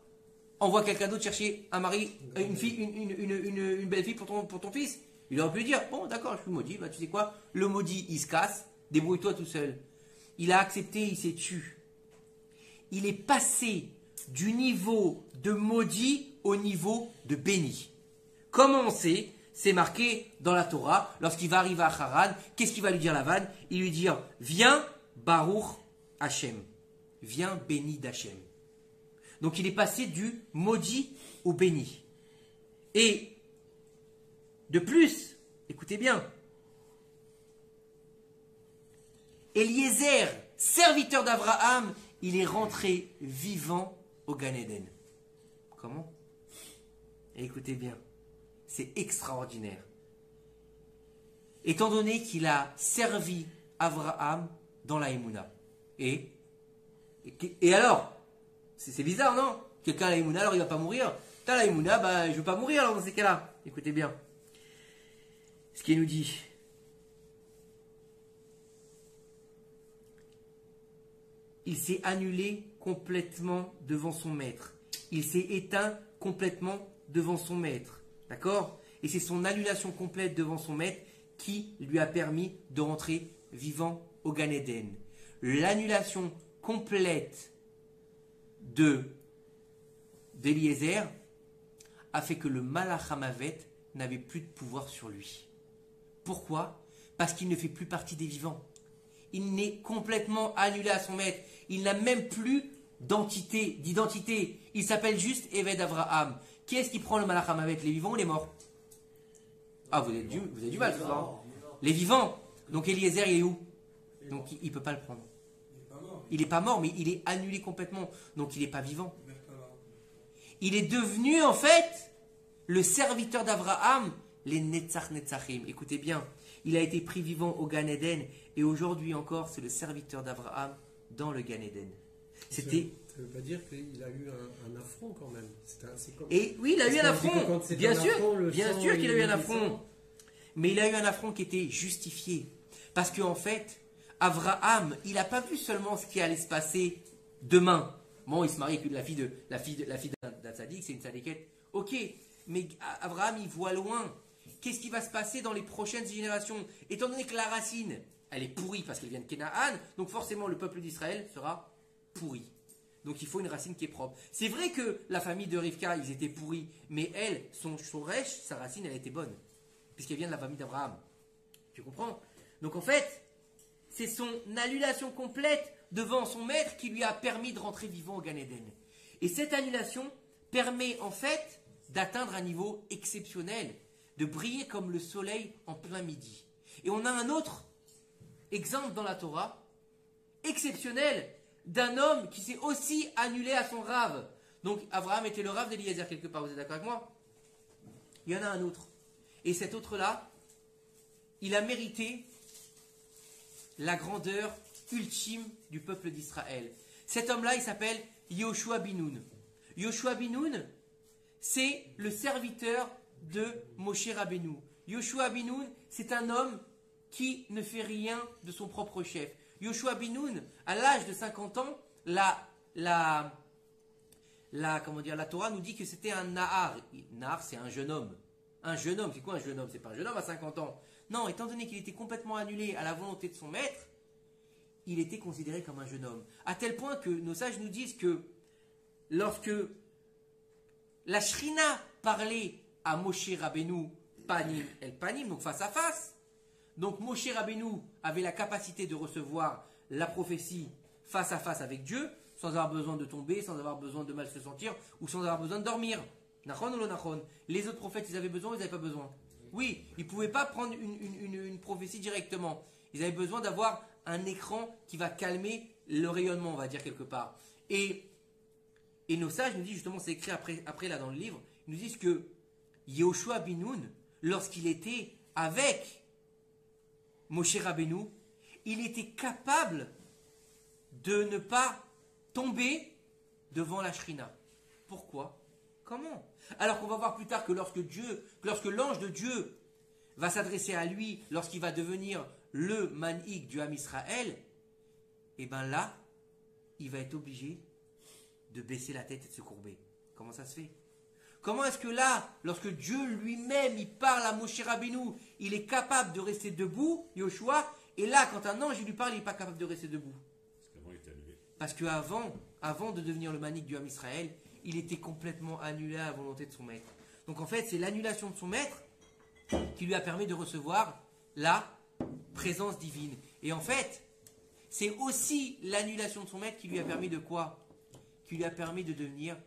Envoie quelqu'un d'autre chercher un mari, une fille, une belle fille pour ton fils. Il aurait pu lui dire, bon d'accord, je suis maudit, tu sais quoi? Le maudit, il se casse, débrouille-toi tout seul. Il a accepté, il s'est tu. Il est passé du niveau de maudit au niveau de béni. Comment on sait? C'est marqué dans la Torah, lorsqu'il va arriver à Haran, qu'est-ce qu'il va lui dire Lavan? Il lui dit, viens, Baruch Hashem. Viens, béni d'Hachem. Donc il est passé du maudit au béni. Et de plus, écoutez bien, Eliezer, serviteur d'Abraham, il est rentré vivant au Gan Eden. Comment? Et écoutez bien, c'est extraordinaire. Étant donné qu'il a servi Abraham dans la Emouna. Et alors, c'est bizarre, non? Quelqu'un a la Emouna, alors il ne va pas mourir. T'as la Emouna, je ne veux pas mourir alors dans ces cas-là. Écoutez bien. Ce qu'il nous dit. Il s'est annulé complètement devant son maître. Il s'est éteint complètement devant son maître. D'accord? Et c'est son annulation complète devant son maître qui lui a permis de rentrer vivant au Gan Eden. L'annulation complète d'Eliezer a fait que le Malach Hamavet n'avait plus de pouvoir sur lui. Pourquoi? Parce qu'il ne fait plus partie des vivants. Il n'est complètement annulé à son maître. Il n'a même plus d'identité. Il s'appelle juste Eved Avraham. Qui est-ce qui prend le Malach Hamavet? Les vivants ou les morts? Ah, vous avez du mal, souvent. Les vivants. Donc Eliezer, il est où? Donc il ne peut pas le prendre. Il n'est pas mort, mais il est annulé complètement. Donc il n'est pas vivant. Il est devenu, en fait, le serviteur d'Abraham, les Netzach Netzachim. Écoutez bien, il a été pris vivant au Gan Eden, et aujourd'hui encore, c'est le serviteur d'Abraham dans le Gan Eden. C'était... Ça ne veut pas dire qu'il a eu un affront quand même. Et oui, il a eu un affront. Bien sûr qu'il a eu un affront. Mais il a eu un affront qui était justifié. Parce qu'en fait, Abraham, il n'a pas vu seulement ce qui allait se passer demain. Bon, il se marie avec la fille d'un tzaddik, c'est une tzadikette. Ok, mais Abraham, il voit loin. Qu'est-ce qui va se passer dans les prochaines générations? Étant donné que la racine, elle est pourrie parce qu'elle vient de Canaan, donc forcément le peuple d'Israël sera pourri. Donc il faut une racine qui est propre. C'est vrai que la famille de Rivka, ils étaient pourris, mais elle, son rech, sa racine, elle était bonne. Puisqu'elle vient de la famille d'Abraham. Tu comprends? Donc en fait, c'est son annulation complète devant son maître qui lui a permis de rentrer vivant au Gan Eden. Et cette annulation permet en fait d'atteindre un niveau exceptionnel, de briller comme le soleil en plein midi. Et on a un autre exemple dans la Torah, exceptionnel, d'un homme qui s'est aussi annulé à son rave. Donc Abraham était le rave d'Eliezer quelque part, vous êtes d'accord avec moi? Il y en a un autre. Et cet autre-là, il a mérité la grandeur ultime du peuple d'Israël. Cet homme-là, il s'appelle Yoshua bin Nun. Yoshua bin Nun, c'est le serviteur de Moshe Rabbeinu. Yoshua bin Nun, c'est un homme qui ne fait rien de son propre chef. Yoshua bin Nun, à l'âge de 50 ans, la Torah nous dit que c'était un Nahar. Nahar, c'est un jeune homme. Un jeune homme, c'est quoi un jeune homme? C'est pas un jeune homme à 50 ans. Non, étant donné qu'il était complètement annulé à la volonté de son maître, il était considéré comme un jeune homme. À tel point que nos sages nous disent que lorsque la Shrina parlait à Moshe Rabbeinu panim el panim, donc face à face, donc Moshe Rabbeinu avait la capacité de recevoir la prophétie face à face avec Dieu, sans avoir besoin de tomber, sans avoir besoin de mal se sentir, ou sans avoir besoin de dormir. Nachon ou lo nachon? Les autres prophètes, ils avaient besoin ou ils n'avaient pas besoin? Oui, ils ne pouvaient pas prendre une prophétie directement. Ils avaient besoin d'avoir un écran qui va calmer le rayonnement, on va dire quelque part. Et nos sages nous disent, justement, c'est écrit après là dans le livre, ils nous disent que Yehoshua bin Nun, lorsqu'il était avec Moshe Rabbeinu, il était capable de ne pas tomber devant la Shrina. Pourquoi? Comment? Alors qu'on va voir plus tard que lorsque l'ange de Dieu va s'adresser à lui, lorsqu'il va devenir le manhig du Ham Israël, et bien là, il va être obligé de baisser la tête et de se courber. Comment ça se fait? Comment est-ce que là, lorsque Dieu lui-même, il parle à Moshe Rabbeinu, il est capable de rester debout, Yoshua, et là, quand un ange lui parle, il n'est pas capable de rester debout? Parce qu'avant, il était annulé. Parce qu'avant de devenir le manhig du Ham Israël, il était complètement annulé à la volonté de son maître. Donc en fait, c'est l'annulation de son maître qui lui a permis de recevoir la présence divine. Et en fait, c'est aussi l'annulation de son maître qui lui a permis de quoi? Qui lui a permis de devenir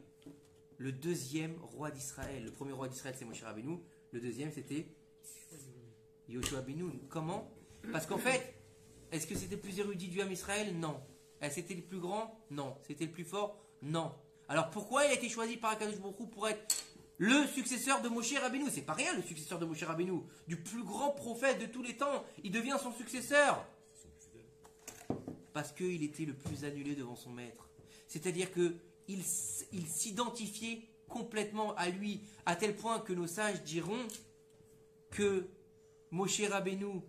le deuxième roi d'Israël. Le premier roi d'Israël, c'est Moshe Rabbeinu. Le deuxième, c'était Yoshua bin Nun. Comment? Parce qu'en fait, est-ce que c'était le plus érudit du Ham Israël? Non. Est-ce que c'était le plus grand? Non. C'était le plus fort? Non. Alors pourquoi il a été choisi par Akadosh Baruch Hu pour être le successeur de Moshe Rabbeinu? C'est pas rien, le successeur de Moshe Rabbeinu. Du plus grand prophète de tous les temps, il devient son successeur. Parce qu'il était le plus annulé devant son maître. C'est-à-dire qu'il s'identifiait complètement à lui, à tel point que nos sages diront que Moshe Rabbeinu,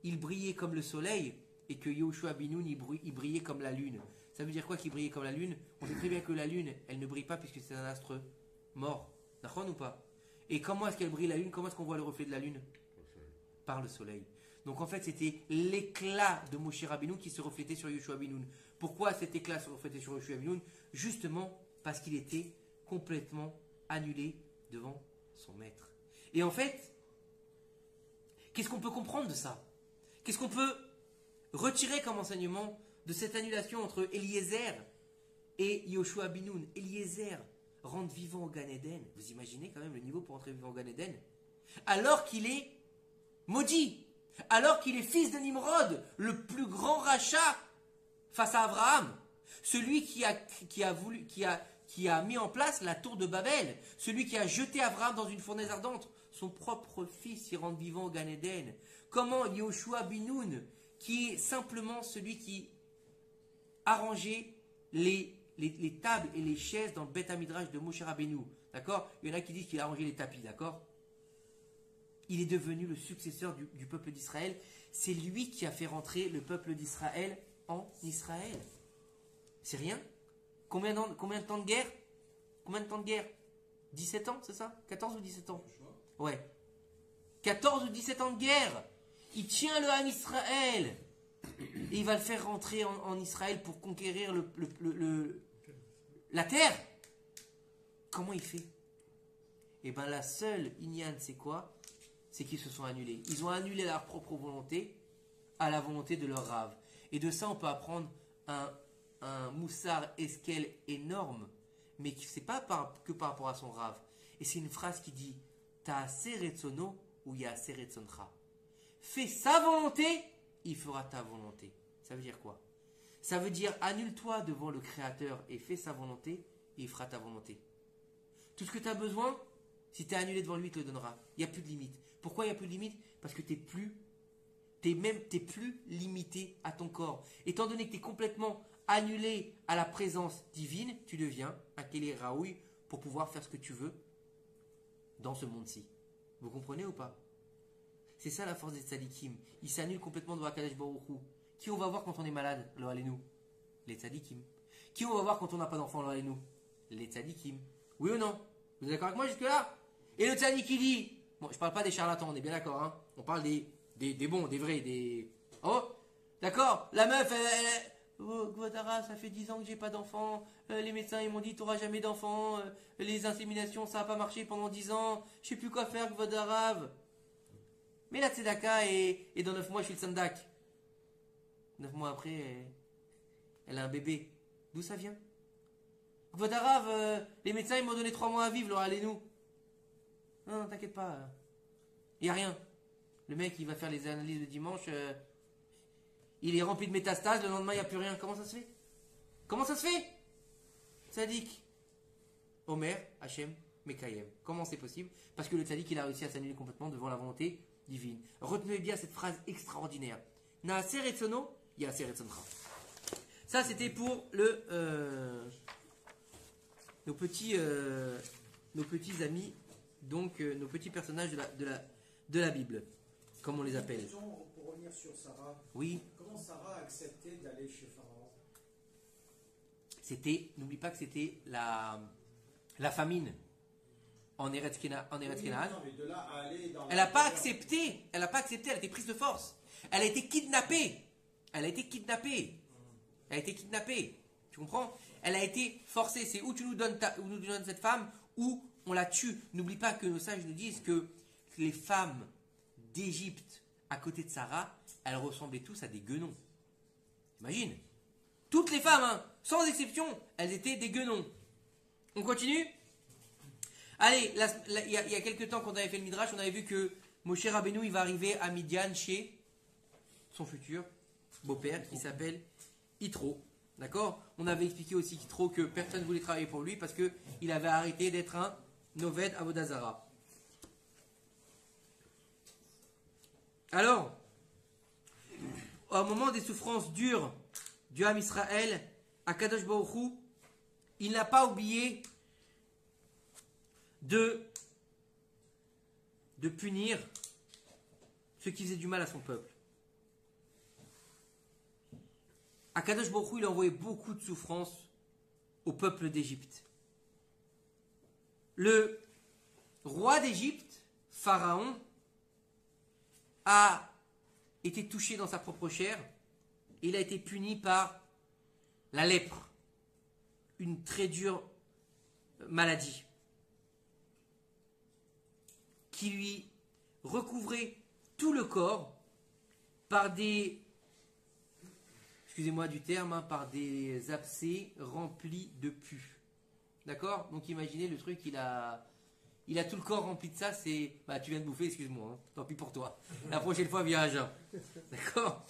il brillait comme le soleil, et que Yehoshua bin Nun, il brillait comme la lune. Ça veut dire quoi qu'il brillait comme la lune? On sait très bien que la lune, elle ne brille pas puisque c'est un astre mort. D'accord ou pas? Et comment est-ce qu'elle brille la lune? Comment est-ce qu'on voit le reflet de la lune? Par le soleil. Donc en fait, c'était l'éclat de Moshe Rabbeinu qui se reflétait sur Yehoshua bin Nun. Pourquoi cet éclat se reflétait sur Yehoshua bin Nun? Justement parce qu'il était complètement annulé devant son maître. Et en fait, qu'est-ce qu'on peut comprendre de ça? Qu'est-ce qu'on peut retirer comme enseignement de cette annulation entre Eliezer et Yehoshua bin Nun? Eliezer rentre vivant au Gan Eden. Vous imaginez quand même le niveau pour entrer vivant au Gan Eden? Alors qu'il est maudit, alors qu'il est fils de Nimrod, le plus grand rachat face à Abraham, celui qui a mis en place la tour de Babel, celui qui a jeté Abraham dans une fournaise ardente, son propre fils y rentre vivant au Gan Eden. Comment Yehoshua bin Nun, qui est simplement celui qui arrangeait les tables et les chaises dans le Beth Hamidrash de Moshe Rabbeinu, d'accord? Il y en a qui disent qu'il a arrangé les tapis, d'accord? Il est devenu le successeur du peuple d'Israël. C'est lui qui a fait rentrer le peuple d'Israël en Israël. C'est rien? Combien de temps de guerre? Combien de temps de guerre? 17 ans, c'est ça? 14 ou 17 ans? Ouais. 14 ou 17 ans de guerre. Il tient le Ham Israël. Et il va le faire rentrer en Israël pour conquérir la terre. Comment il fait? Eh bien, la seule Inyan, c'est quoi? C'est qu'ils se sont annulés. Ils ont annulé leur propre volonté à la volonté de leur Rav. Et de ça, on peut apprendre un Moussar Eskel énorme, mais ce n'est pas que par rapport à son Rav. Et c'est une phrase qui dit Ta seretsono ou ya seretsoncha. Fais sa volonté, il fera ta volonté. Ça veut dire quoi? Ça veut dire annule-toi devant le Créateur et fais sa volonté, et il fera ta volonté. Tout ce que tu as besoin, si tu es annulé devant lui, il te le donnera. Il n'y a plus de limite. Pourquoi il n'y a plus de limite? Parce que tu n'es plus limité à ton corps. Étant donné que tu es complètement annulé à la présence divine, tu deviens un Kélé Raoui pour pouvoir faire ce que tu veux dans ce monde-ci. Vous comprenez ou pas? C'est ça la force des tzadikim. Ils s'annulent complètement devant Akadosh Baruch Hu. Qui on va voir quand on est malade? Lo Aleinu. Les tzadikim. Qui on va voir quand on n'a pas d'enfant? Lo Aleinu. Les tzadikim. Oui ou non? Vous êtes d'accord avec moi jusque-là? Et le tzadik qui dit, bon, je parle pas des charlatans, on est bien d'accord, hein? On parle des bons, des vrais, des... Oh, d'accord? La meuf, oh, Gvodara, ça fait 10 ans que j'ai pas d'enfant. Les médecins, ils m'ont dit, t'auras jamais d'enfant. Les inséminations, ça a pas marché pendant 10 ans. Je sais plus quoi faire, Gvodarav. Mais la tzedaka, et dans 9 mois, je suis le sandak. 9 mois après, elle a un bébé. D'où ça vient? Gvodarav, les médecins, ils m'ont donné 3 mois à vivre, alors allez-nous. Non, t'inquiète pas. Il n'y a rien. Le mec, il va faire les analyses le dimanche. il est rempli de métastases, le lendemain il n'y a plus rien. Comment ça se fait? Comment ça se fait? Tzadik. Omer, Hachem, Mekayem. Comment c'est possible? Parce que le tzadik il a réussi à s'annuler complètement devant la volonté divine. Retenez bien cette phrase extraordinaire. Naaser etzono, Yaaser etzoncha. Ça c'était pour nos petits amis, donc nos petits personnages de la Bible, comme on les appelle. Une question pour revenir sur Sarah. Oui. Comment Sarah a accepté d'aller chez Pharaon? N'oublie pas que c'était la famine en Eretz Kenaan. Elle n'a pas accepté, elle a été prise de force. Elle a été kidnappée. Tu comprends? Elle a été forcée. C'est où tu nous donnes cette femme, ou on la tue. N'oublie pas que nos sages nous disent que les femmes d'Égypte à côté de Sarah, elles ressemblaient tous à des guenons. Imagine. Toutes les femmes, sans exception, elles étaient des guenons. On continue? Allez, il y a quelques temps, quand on avait fait le Midrash, on avait vu que Moshe Rabbeinu, il va arriver à Midian chez son futur beau-père, qui s'appelle Yitro. D'accord? On avait expliqué aussi Yitro que personne ne voulait travailler pour lui parce qu'il avait arrêté d'être un Noved Avodazara. Alors, au moment des souffrances dures du Ham Israël, Akadosh Baruch Hu, il n'a pas oublié de punir ceux qui faisaient du mal à son peuple. Akadosh Baruch Hu, il a envoyé beaucoup de souffrances au peuple d'Égypte. Le roi d'Égypte, Pharaon, a été touché dans sa propre chair et il a été puni par la lèpre, une très dure maladie qui lui recouvrait tout le corps par des, excusez-moi du terme, par des abcès remplis de pus. D'accord? Donc imaginez le truc, il a tout le corps rempli de ça, c'est... Bah tu viens de bouffer, excuse-moi, tant pis pour toi. La prochaine fois, viens à jeun. D'accord?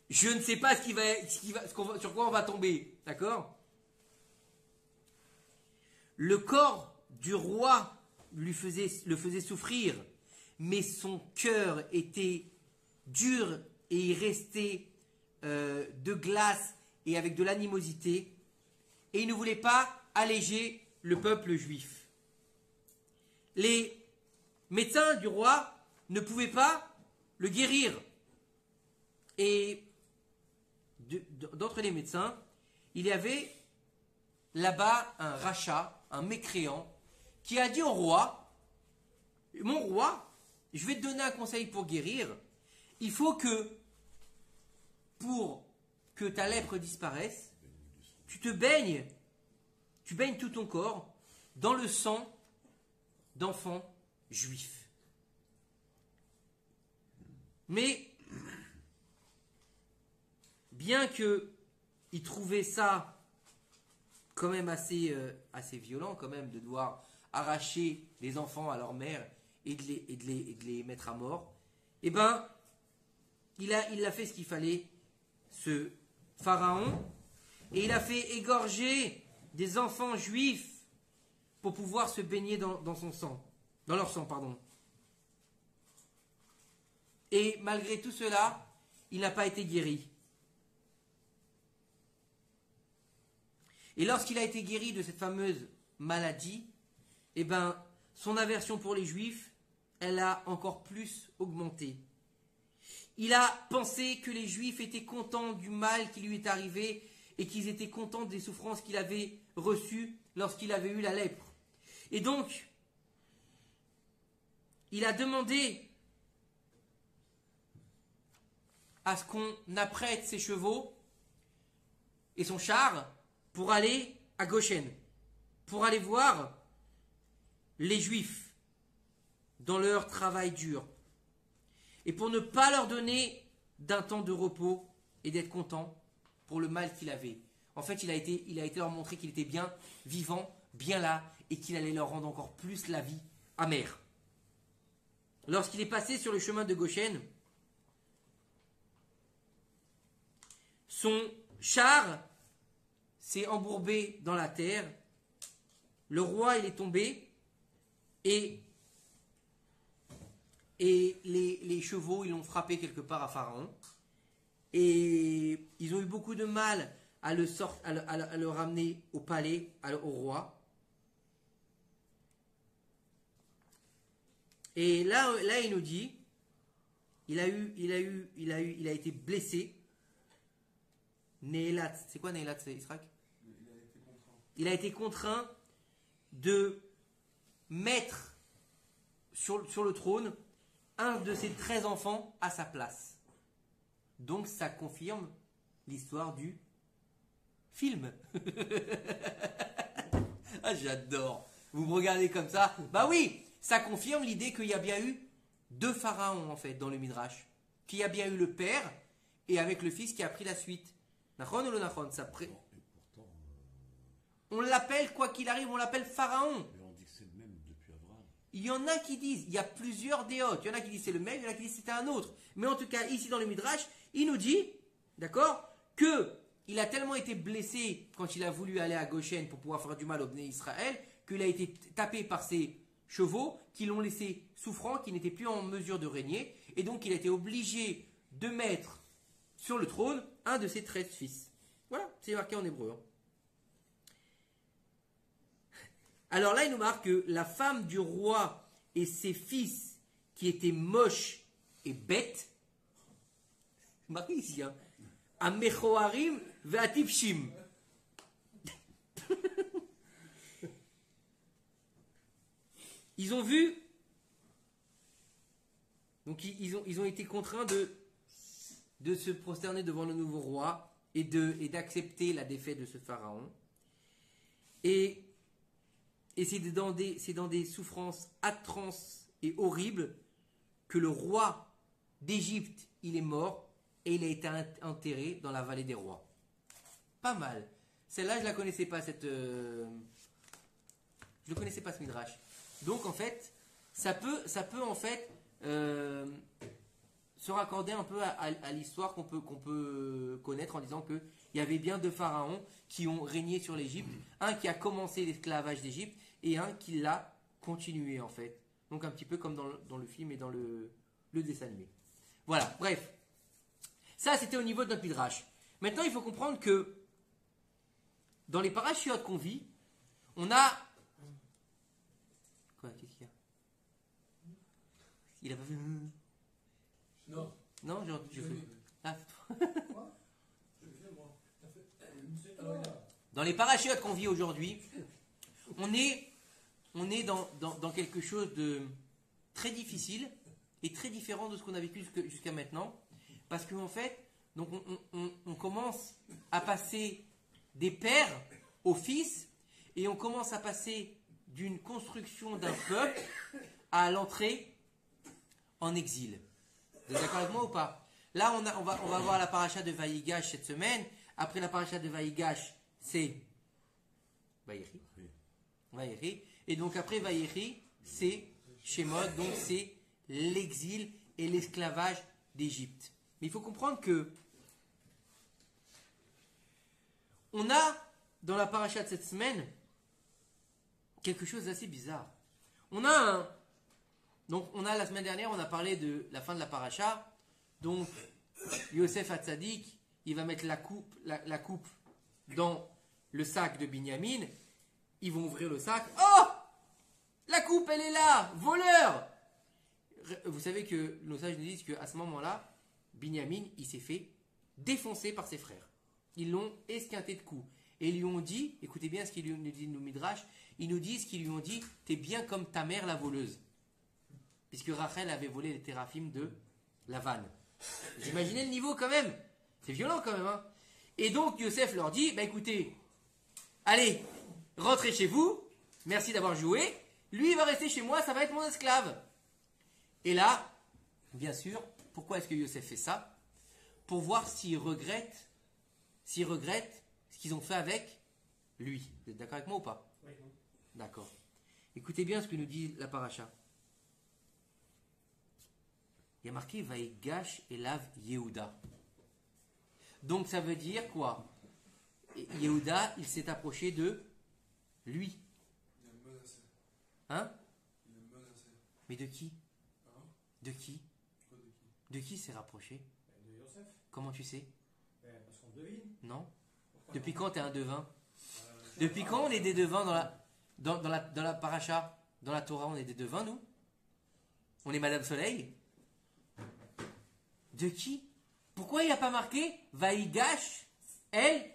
Je ne sais pas sur quoi on va tomber. D'accord? Le corps du roi le faisait souffrir, mais son cœur était dur et il restait de glace et avec de l'animosité, et il ne voulait pas alléger le peuple juif. Les médecins du roi ne pouvaient pas le guérir. Et d'entre les médecins, il y avait là-bas un rachat, un mécréant, qui a dit au roi, mon roi, je vais te donner un conseil pour guérir, il faut que, pour que ta lèpre disparaisse, tu baignes tout ton corps dans le sang d'enfants juifs. Mais, bien qu'il trouvait ça quand même assez violent, quand même, de devoir arracher les enfants à leur mère et de les mettre à mort, eh ben, il a fait ce qu'il fallait, ce pharaon, et il a fait égorger des enfants juifs pour pouvoir se baigner dans son sang, dans leur sang, pardon. Et malgré tout cela, il n'a pas été guéri. Et lorsqu'il a été guéri de cette fameuse maladie, eh ben, son aversion pour les Juifs, elle a encore plus augmenté. Il a pensé que les Juifs étaient contents du mal qui lui est arrivé et qu'ils étaient contents des souffrances qu'il avait reçues lorsqu'il avait eu la lèpre. Et donc, il a demandé à ce qu'on apprête ses chevaux et son char pour aller à Goshen, pour aller voir les Juifs dans leur travail dur, et pour ne pas leur donner d'un temps de repos et d'être content pour le mal qu'il avait. En fait, il a été leur montrer qu'il était bien vivant, bien là, et qu'il allait leur rendre encore plus la vie amère. Lorsqu'il est passé sur le chemin de Goshen, son char s'est embourbé dans la terre. Le roi, il est tombé. Et les chevaux, ils l'ont frappé quelque part à Pharaon. Et ils ont eu beaucoup de mal à le ramener au palais, au roi. Et là, il nous dit, il a été blessé. Nélat, c'est quoi Nélat, c'est Israël? Il a été contraint de mettre sur le trône un de ses 13 enfants à sa place. Donc ça confirme l'histoire du film. Ah, j'adore. Vous me regardez comme ça. Bah oui, ça confirme l'idée qu'il y a bien eu 2 pharaons en fait dans le Midrash. Qu'il y a bien eu le père et avec le fils qui a pris la suite. Nachon ou le Nachon, ça On l'appelle, quoi qu'il arrive, on l'appelle pharaon. Mais on dit que c'est le même depuis Abraham. Il y en a qui disent, il y a plusieurs déotes. Il y en a qui disent c'est le même, il y en a qui disent c'était un autre. Mais en tout cas, ici dans le Midrash, il nous dit, d'accord, que il a tellement été blessé quand il a voulu aller à Goshen pour pouvoir faire du mal au Bnei Israël, qu'il a été tapé par ses chevaux, qui l'ont laissé souffrant, qui n'étaient plus en mesure de régner. Et donc il a été obligé de mettre sur le trône un de ses 13 fils. Voilà, c'est marqué en hébreu. Hein. Alors là, il nous marque que la femme du roi et ses fils qui étaient moches et bêtes, marqué ici, hein, Amechoharim ve'atipshim. Ils ont vu, donc ils ont été contraints de se prosterner devant le nouveau roi et d'accepter la défaite de ce pharaon. Et c'est dans des souffrances atroces et horribles que le roi d'Égypte, il est mort et il a été enterré dans la vallée des rois. Pas mal. Celle-là, je la connaissais pas, je ne connaissais pas ce midrash. Donc en fait, ça peut en fait se raccorder un peu à l'histoire qu'on peut connaître en disant qu'il y avait bien 2 pharaons qui ont régné sur l'Égypte, un qui a commencé l'esclavage d'Égypte et un qui l'a continué en fait. Donc un petit peu comme dans le film et dans le dessin animé. Voilà, bref. Ça c'était au niveau de notre midrash. Maintenant il faut comprendre que dans les parachiotes qu'on vit, on a... Quoi, qu'est-ce qu'il y a? Il a pas fait... Non. Non, je fais... Ah. Dans les parachutes qu'on vit aujourd'hui, on est dans quelque chose de très difficile et très différent de ce qu'on a vécu jusqu'à maintenant. Parce qu'en fait, donc on commence à passer des pères aux fils et on commence à passer d'une construction d'un peuple à l'entrée en exil. Vous êtes d'accord avec moi ou pas? Là, on va voir la paracha de Vaïgash cette semaine. Après la paracha de Vaïgash, c'est Vaïri. Vaïri. Et donc après Vaïri, c'est Shemot. Donc c'est l'exil et l'esclavage d'Égypte. Mais il faut comprendre que on a dans la paracha de cette semaine quelque chose d'assez bizarre. Donc on a la semaine dernière, on a parlé de la fin de la paracha. Donc Yosef Hatzadik, il va mettre la coupe dans le sac de Binyamin. Ils vont ouvrir le sac. Oh! La coupe, elle est là! Voleur! Vous savez que nos sages nous disent qu'à ce moment-là, Binyamin, il s'est fait défoncer par ses frères. Ils l'ont esquinté de coups. Et ils lui ont dit, écoutez bien ce qu'ils nous disent nous Midrash, ils nous disent qu'ils lui ont dit, t'es bien comme ta mère la voleuse. Puisque Rachel avait volé les téraphim de Lavan. Vous imaginez le niveau quand même? C'est violent quand même, hein? Et donc Yosef leur dit, bah écoutez, allez, rentrez chez vous, merci d'avoir joué, lui il va rester chez moi, ça va être mon esclave. Et là, bien sûr, pourquoi est-ce que Yosef fait ça? Pour voir s'il regrette ce qu'ils ont fait avec lui. Vous êtes d'accord avec moi ou pas? Oui. D'accord. Écoutez bien ce que nous dit la paracha. Il y a marqué Vaïgash Elav Yehuda. Donc ça veut dire quoi? Yehuda, il s'est approché de lui. Il aime menacer. Hein? Il aime menacer. Mais de qui? Hein? De qui? Quoi de qui? De qui s'est rapproché? De Yosef. Comment tu sais? Parce qu'on devine. Non? Pourquoi Depuis non quand t'es un devin? Depuis quand on est des devins dans la paracha? Dans la Torah, on est des devins, nous? On est Madame Soleil? De qui? Pourquoi il n'a pas marqué Vaïgash El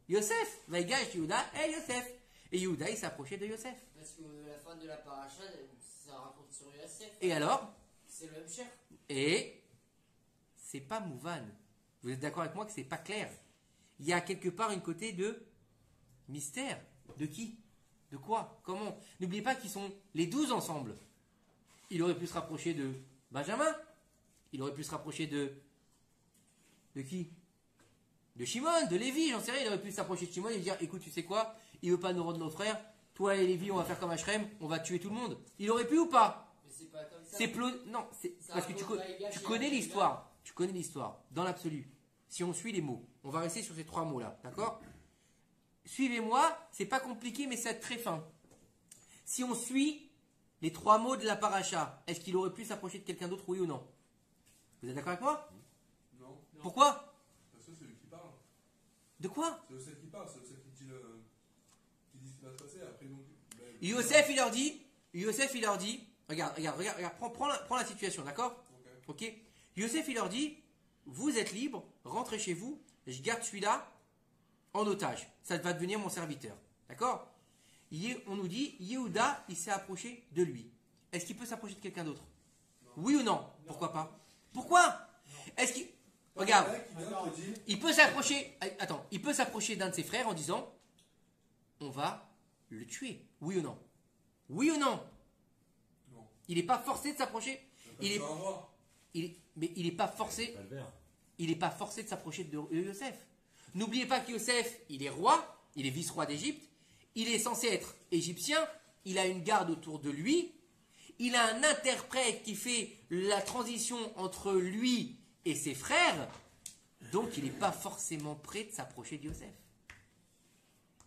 Yosef? Vaïgash Yehuda El Yosef. Et Yehuda, il s'approchait de Yosef. Parce que la fin de la paracha, ça raconte sur Yosef. Et alors? C'est le même cher. Et c'est pas Mouvan. Vous êtes d'accord avec moi que c'est pas clair? Il y a quelque part une côté de mystère. De qui? De quoi? Comment? N'oubliez pas qu'ils sont les 12 ensemble. Il aurait pu se rapprocher de Benjamin. Il aurait pu se rapprocher de qui? De Shimon, de Lévi, j'en sais rien. Il aurait pu s'approcher de Shimon et dire, écoute, tu sais quoi? Il veut pas nous rendre nos frères. Toi et Lévi, on va faire comme Hachrem, on va tuer tout le monde. Il aurait pu ou pas? Mais c'est pas comme ça. Non, c'est Ça parce que tu raconte Vaïgash et connais Yehuda. l'histoire. Tu connais l'histoire, dans l'absolu. Si on suit les mots, on va rester sur ces 3 mots-là, d'accord? Suivez-moi, c'est pas compliqué, mais c'est très fin. Si on suit les 3 mots de la paracha, est-ce qu'il aurait pu s'approcher de quelqu'un d'autre, oui ou non? Vous êtes d'accord avec moi? Non. Pourquoi? Parce que c'est lui qui parle. De quoi? C'est Yosef qui parle, c'est Yosef qui dit ce qui va se passer. Après, donc. Yosef, il leur dit, regarde, prends la situation, d'accord? Ok. Ok? Yosef, il leur dit, vous êtes libres, rentrez chez vous, je garde celui-là en otage. Ça va devenir mon serviteur. D'accord? On nous dit, Yehuda, il s'est approché de lui. Est-ce qu'il peut s'approcher de quelqu'un d'autre? Oui ou non? Pourquoi pas? Pourquoi? Est-ce qu'il... Regarde, il peut s'approcher... Attends, il peut s'approcher d'un de ses frères en disant, on va le tuer. Oui ou non? Oui ou non? Non. Il n'est pas forcé de s'approcher. Mais il n'est pas forcé. Pas le verre. Il n'est pas forcé de s'approcher de Yosef. N'oubliez pas que Yosef, il est roi, il est vice-roi d'Égypte, il est censé être égyptien, il a une garde autour de lui, il a un interprète qui fait la transition entre lui et ses frères, donc il n'est pas forcément prêt de s'approcher de Yosef.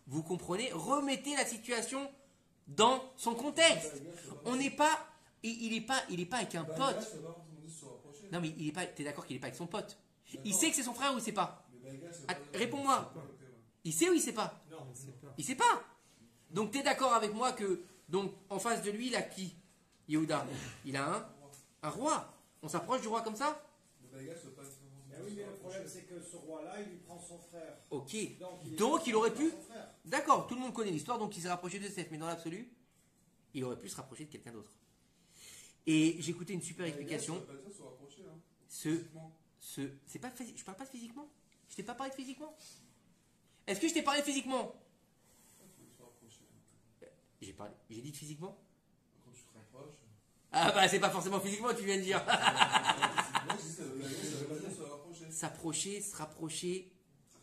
Vous comprenez? Remettez la situation dans son contexte. On n'est pas... Il n'est pas avec un pote. Non mais il est pas. T'es d'accord qu'il n'est pas avec son pote? Il sait que c'est son frère ou il sait pas? Réponds-moi. Il sait ou il sait pas? Non, on ne sait pas. Il sait pas. Donc t'es d'accord avec moi que donc en face de lui il a qui? Yehuda. Il a un roi. On s'approche du roi comme ça? Mais oui, mais le problème c'est que ce roi-là, il lui prend son frère. Ok. Donc il aurait pu. son frère. D'accord. Tout le monde connaît l'histoire, donc il s'est rapproché de Yosef. Mais dans l'absolu, il aurait pu se rapprocher de quelqu'un d'autre. Et j'ai écouté une super explication. C'est pas je parle pas de physiquement. Je t'ai pas parlé de physiquement. Est-ce que je t'ai parlé de physiquement? J'ai dit de physiquement. Quand tu te rapproches. Ah bah c'est pas forcément physiquement tu viens de dire. S'approcher, se rapprocher.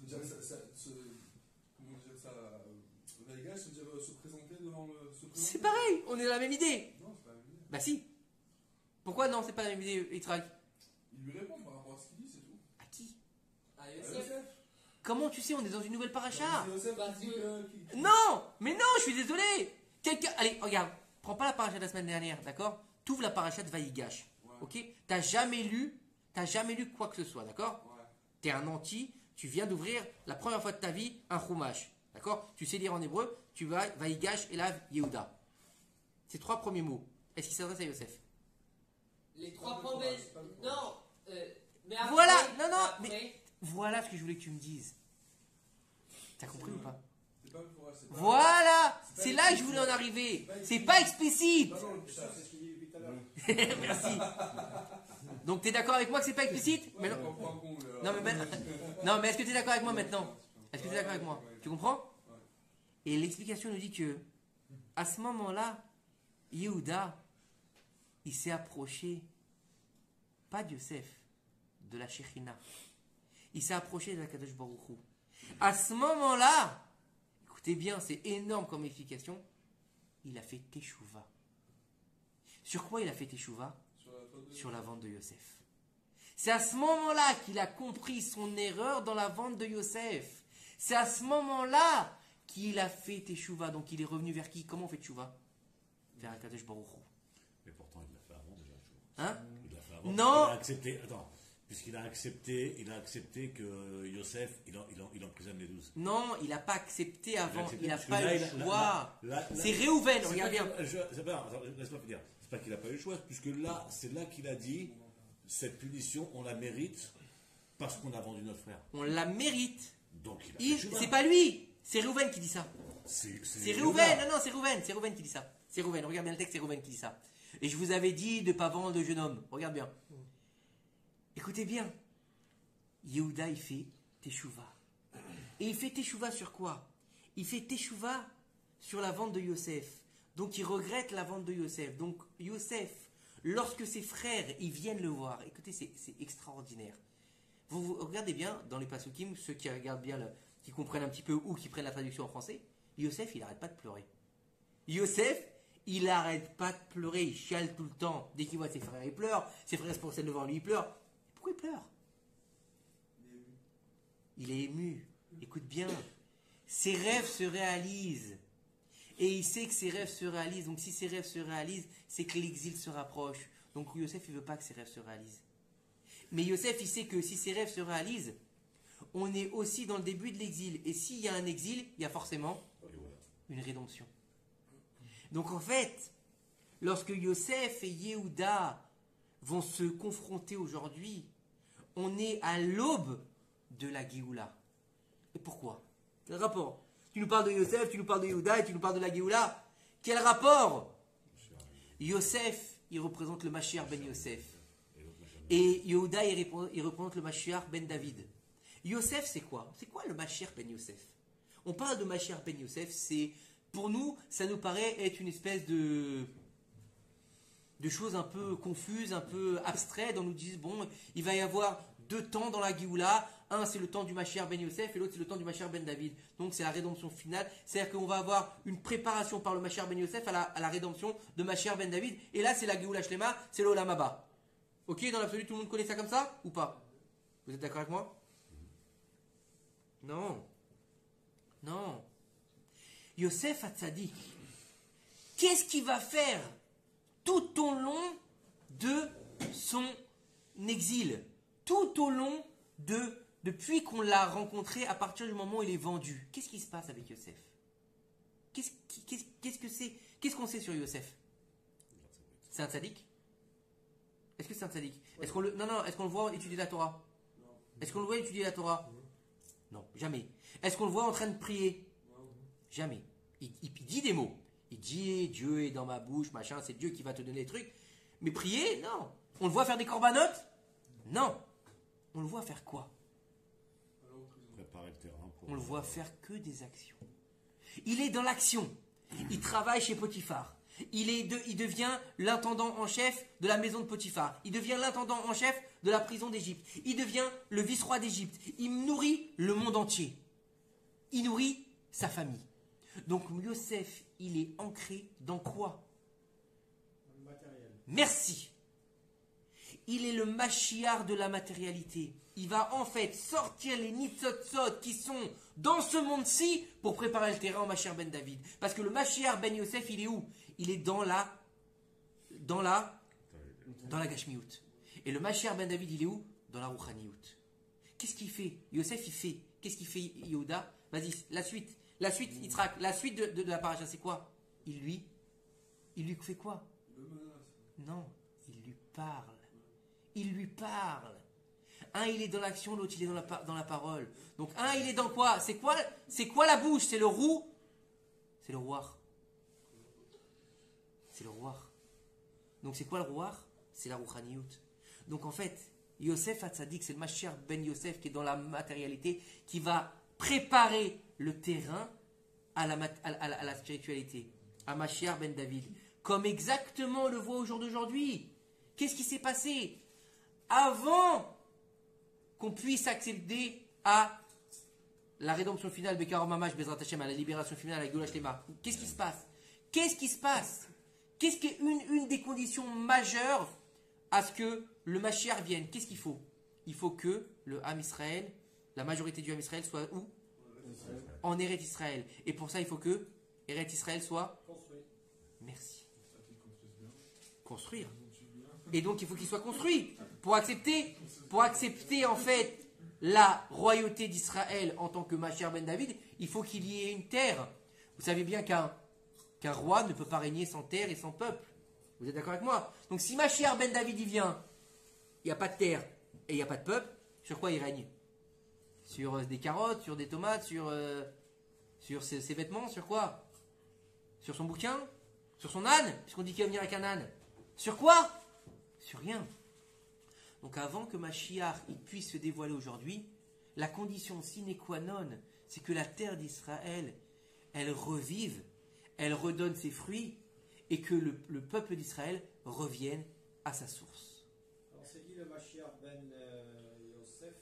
Comment dire ça? Vaïgash, c'est dire se présenter devant le. C'est pareil, on est dans la même idée. Non, c'est pas la même idée. Bah si. Pourquoi non, c'est pas la même idée, Yitzhak? Il lui répond par rapport à ce qu'il dit, c'est tout. À qui? Ah, Yosef. Comment tu sais, on est dans une nouvelle paracha? C'est Yosef Parce qui dit que- Non, mais non, je suis désolé. Allez, regarde, prends pas la paracha de la semaine dernière, d'accord? T'ouvres la paracha de Vaïgash, Ouais. ok? T'as jamais lu quoi que ce soit, d'accord? Ouais. T'es un anti, tu viens d'ouvrir la première fois de ta vie un chumash, d'accord? Tu sais lire en hébreu, tu vas Vaïgash, Elav, Yehuda. Ces 3 premiers mots, est-ce qu'ils s'adressent à Yosef? Les pas 3 le points. Torah, c'est pas le Torah. Non. Mais après, Voilà, non, après, mais voilà ce que je voulais que tu me dises. T'as compris ou pas? C'est pas le Torah, c'est pas. Voilà, c'est pas c'est là que je explicite. voulais en arriver. C'est pas C'est pas explicite. Pas dans le C'est Pshat. ce qu'il dit depuis tout à l'heure. Merci. Donc t'es d'accord avec moi que c'est pas explicite? Mais non. Non, mais est-ce que tu es d'accord avec moi maintenant? Est-ce que tu es d'accord avec moi? Tu comprends? Et l'explication nous dit que à ce moment-là, Yehuda, il s'est approché pas de Yosef, de la Shekhinah. Il s'est approché de la Kadosh Baruch Hu. À ce moment-là, écoutez bien, c'est énorme comme explication, il a fait Teshuvah. Sur quoi il a fait Teshuvah? Sur la vente de Yosef. C'est à ce moment-là qu'il a compris son erreur dans la vente de Yosef. C'est à ce moment-là qu'il a fait Teshuvah. Donc il est revenu vers qui? Comment on fait Teshuvah? Vers Akadosh Baruch Hu. Mais pourtant, il l'a fait avant déjà. Hein? Il l'a fait avant. Non. Il a accepté. Attends. Puisqu'il a accepté que Yosef, il emprisonne les 12. Non, il n'a pas accepté avant. Il n'a parce que pas là, eu le choix. C'est là- Réhouven, c'est regarde pas bien. laisse-moi finir. C'est pas qu'il n'a pas eu le choix, puisque là, c'est là qu'il a dit cette punition, on la mérite parce qu'on a vendu notre frère. On la mérite. Donc il a fait Teshuvah. C'est pas lui, c'est Réhouven qui dit ça. C'est C'est Réhouven, non, c'est Réhouven qui dit ça. C'est Réhouven, regarde bien le texte, c'est Réhouven qui dit ça. Et je vous avais dit de ne pas vendre de jeune homme. Regarde bien. Écoutez bien. Yehuda, il fait Teshuvah. Et il fait Teshuvah sur quoi? Il fait Teshuvah sur la vente de Yosef. Donc il regrette la vente de Yosef. Donc Yosef, lorsque ses frères ils viennent le voir, écoutez, c'est extraordinaire. Vous regardez bien dans les Pasukim, ceux qui regardent bien, qui comprennent un petit peu ou qui prennent la traduction en français, Yosef, il n'arrête pas de pleurer. Yosef, il n'arrête pas de pleurer, il chiale tout le temps. Dès qu'il voit ses frères, il pleure. Ses frères se procèdent devant lui, il pleure. Pourquoi il pleure? Il est ému. Écoute bien. Ses rêves se réalisent. Et il sait que ses rêves se réalisent. Donc si ses rêves se réalisent, c'est que l'exil se rapproche. Donc Yosef, il ne veut pas que ses rêves se réalisent. Mais Yosef, il sait que si ses rêves se réalisent, on est aussi dans le début de l'exil. Et s'il y a un exil, il y a forcément une rédemption. Donc en fait, lorsque Yosef et Yehuda vont se confronter aujourd'hui, on est à l'aube de la Géoula. Et pourquoi? Quel rapport? Tu nous parles de Yosef, tu nous parles de Yehuda et tu nous parles de la Géoula. Quel rapport? Yosef, il représente le Mashiach ben Yosef. Et Yehuda, il représente le Mashiach ben David. Yosef, c'est quoi? C'est quoi le Mashiach ben Yosef? On parle de Mashiach ben Yosef, c'est, pour nous, ça nous paraît être une espèce de choses un peu confuses, un peu abstraites. On nous dit, bon, il va y avoir 2 temps dans la Géoula. Un, c'est le temps du Mashiach ben Yosef, et l'autre, c'est le temps du Mashiach ben David. Donc, c'est la rédemption finale. C'est-à-dire qu'on va avoir une préparation par le Mashiach ben Yosef à la rédemption de Mashiach ben David. Et là, c'est la Géoula Shlema, c'est l'Olam Haba. Ok, dans l'absolu, tout le monde connaît ça comme ça ou pas? Vous êtes d'accord avec moi? Non. Non. Yosef Hatzadik, qu'est-ce qu'il va faire tout au long de son exil? Tout au long depuis qu'on l'a rencontré à partir du moment où il est vendu. Qu'est-ce qui se passe avec Yosef? Qu'est-ce qu'on sait sur Yosef? C'est un tzaddik? Est-ce que c'est un tzaddik? Est-ce qu'on le voit étudier la Torah? Est-ce qu'on le voit étudier la Torah? Non, jamais. Est-ce qu'on le voit en train de prier? Jamais. Il dit des mots. Il dit Dieu est dans ma bouche, machin, c'est Dieu qui va te donner les trucs. Mais prier, non. On le voit faire des corbanotes? Non. On le voit faire quoi? Préparer le terrain pour... On le voit faire que des actions. Il est dans l'action. Il travaille chez Potiphar. Il devient l'intendant en chef de la maison de Potiphar. Il devient l'intendant en chef de la prison d'Égypte. Il devient le vice-roi d'Égypte. Il nourrit le monde entier. Il nourrit sa famille. Donc Yosef, il est ancré dans quoi? Le matériel. Merci. Il est le Mashiach de la matérialité. Il va en fait sortir les nitzotzot qui sont dans ce monde-ci pour préparer le terrain au Mashiach ben David. Parce que le Mashiach ben Yosef, il est où? Il est dans la Gashmiout. Et le Mashiach ben David, il est où? Dans la Rouchaniout. Qu'est-ce qu'il fait? Yosef, il fait. Qu'est-ce qu'il fait Yehuda? Vas-y, la suite. La suite, Yitzhak. La suite de la paracha, c'est quoi? Il lui fait quoi? Non, il lui parle. Il lui parle. Un, il est dans l'action, l'autre, il est dans la parole. Donc, un, il est dans quoi? C'est quoi la bouche? C'est le roux? C'est le roi. C'est le roi. Donc, c'est quoi le roi? C'est la rouchaniout. Donc, en fait, Yosef Hatzadik, c'est le Mashiach ben Yosef qui est dans la matérialité, qui va préparer le terrain à la spiritualité, à Mashiach ben David. Comme exactement on le voit au jour d'aujourd'hui. Qu'est-ce qui s'est passé? Avant qu'on puisse accéder à la rédemption finale, Bekar Mamash, Bezrat Hashem, à la libération finale, avec Goulash Lema. Qu'est-ce qui se passe? Qu'est-ce qui se passe? Qu'est-ce qui est une des conditions majeures à ce que le Mashiach vienne? Qu'est-ce qu'il faut? il faut que le Ham Israël, la majorité du Ham Israël soit où? En Eretz Israël. Et pour ça, il faut que Eretz Israël soit Construit. merci. Construire. Et donc, il faut qu'il soit construit pour accepter en fait la royauté d'Israël en tant que Mashiach ben David. Il faut qu'il y ait une terre. Vous savez bien qu'un roi ne peut pas régner sans terre et sans peuple. Vous êtes d'accord avec moi? Donc, si Mashiach ben David y vient, il n'y a pas de terre et il n'y a pas de peuple, sur quoi il règne? Sur des carottes, sur des tomates, sur ses vêtements, sur quoi? Sur son bouquin? Sur son âne? Puisqu'on dit qu'il va venir avec un âne. Sur quoi? Sur rien. Donc avant que Mashiach il puisse se dévoiler aujourd'hui, la condition sine qua non, c'est que la terre d'Israël, elle revive, elle redonne ses fruits, et que le peuple d'Israël revienne à sa source. Alors c'est qui le Mashiach ben Yosef?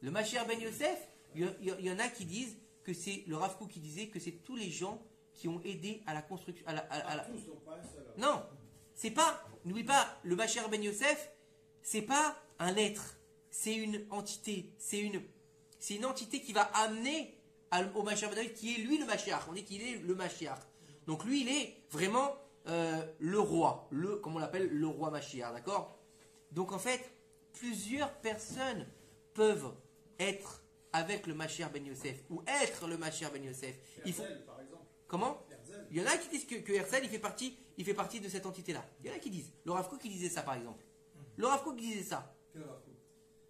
Le Mashiach ben Yosef, il y en a qui disent que c'est le Rav Kook qui disait que c'est tous les gens qui ont aidé à la construction. Tous, donc pas un seul. Non, c'est pas. N'oublie pas, le Mashiach ben Yosef, c'est pas un être, c'est une entité, c'est une entité qui va amener au Mashiach ben David, qui est lui le Mashiach. On dit qu'il est le Mashiach. Donc lui, il est vraiment le roi, comme on l'appelle, le roi Mashiach, d'accord? Donc en fait, plusieurs personnes peuvent être avec le Mashiach ben Yosef ou être le Mashiach ben Yosef. Herzl, par exemple. Comment? Herzl. Il y en a qui disent que Herzl il fait partie de cette entité-là. Il y en a qui disent. Le Rav Kook qui disait ça par exemple. Le Rav Kook qui disait ça. Quel Rav Kook?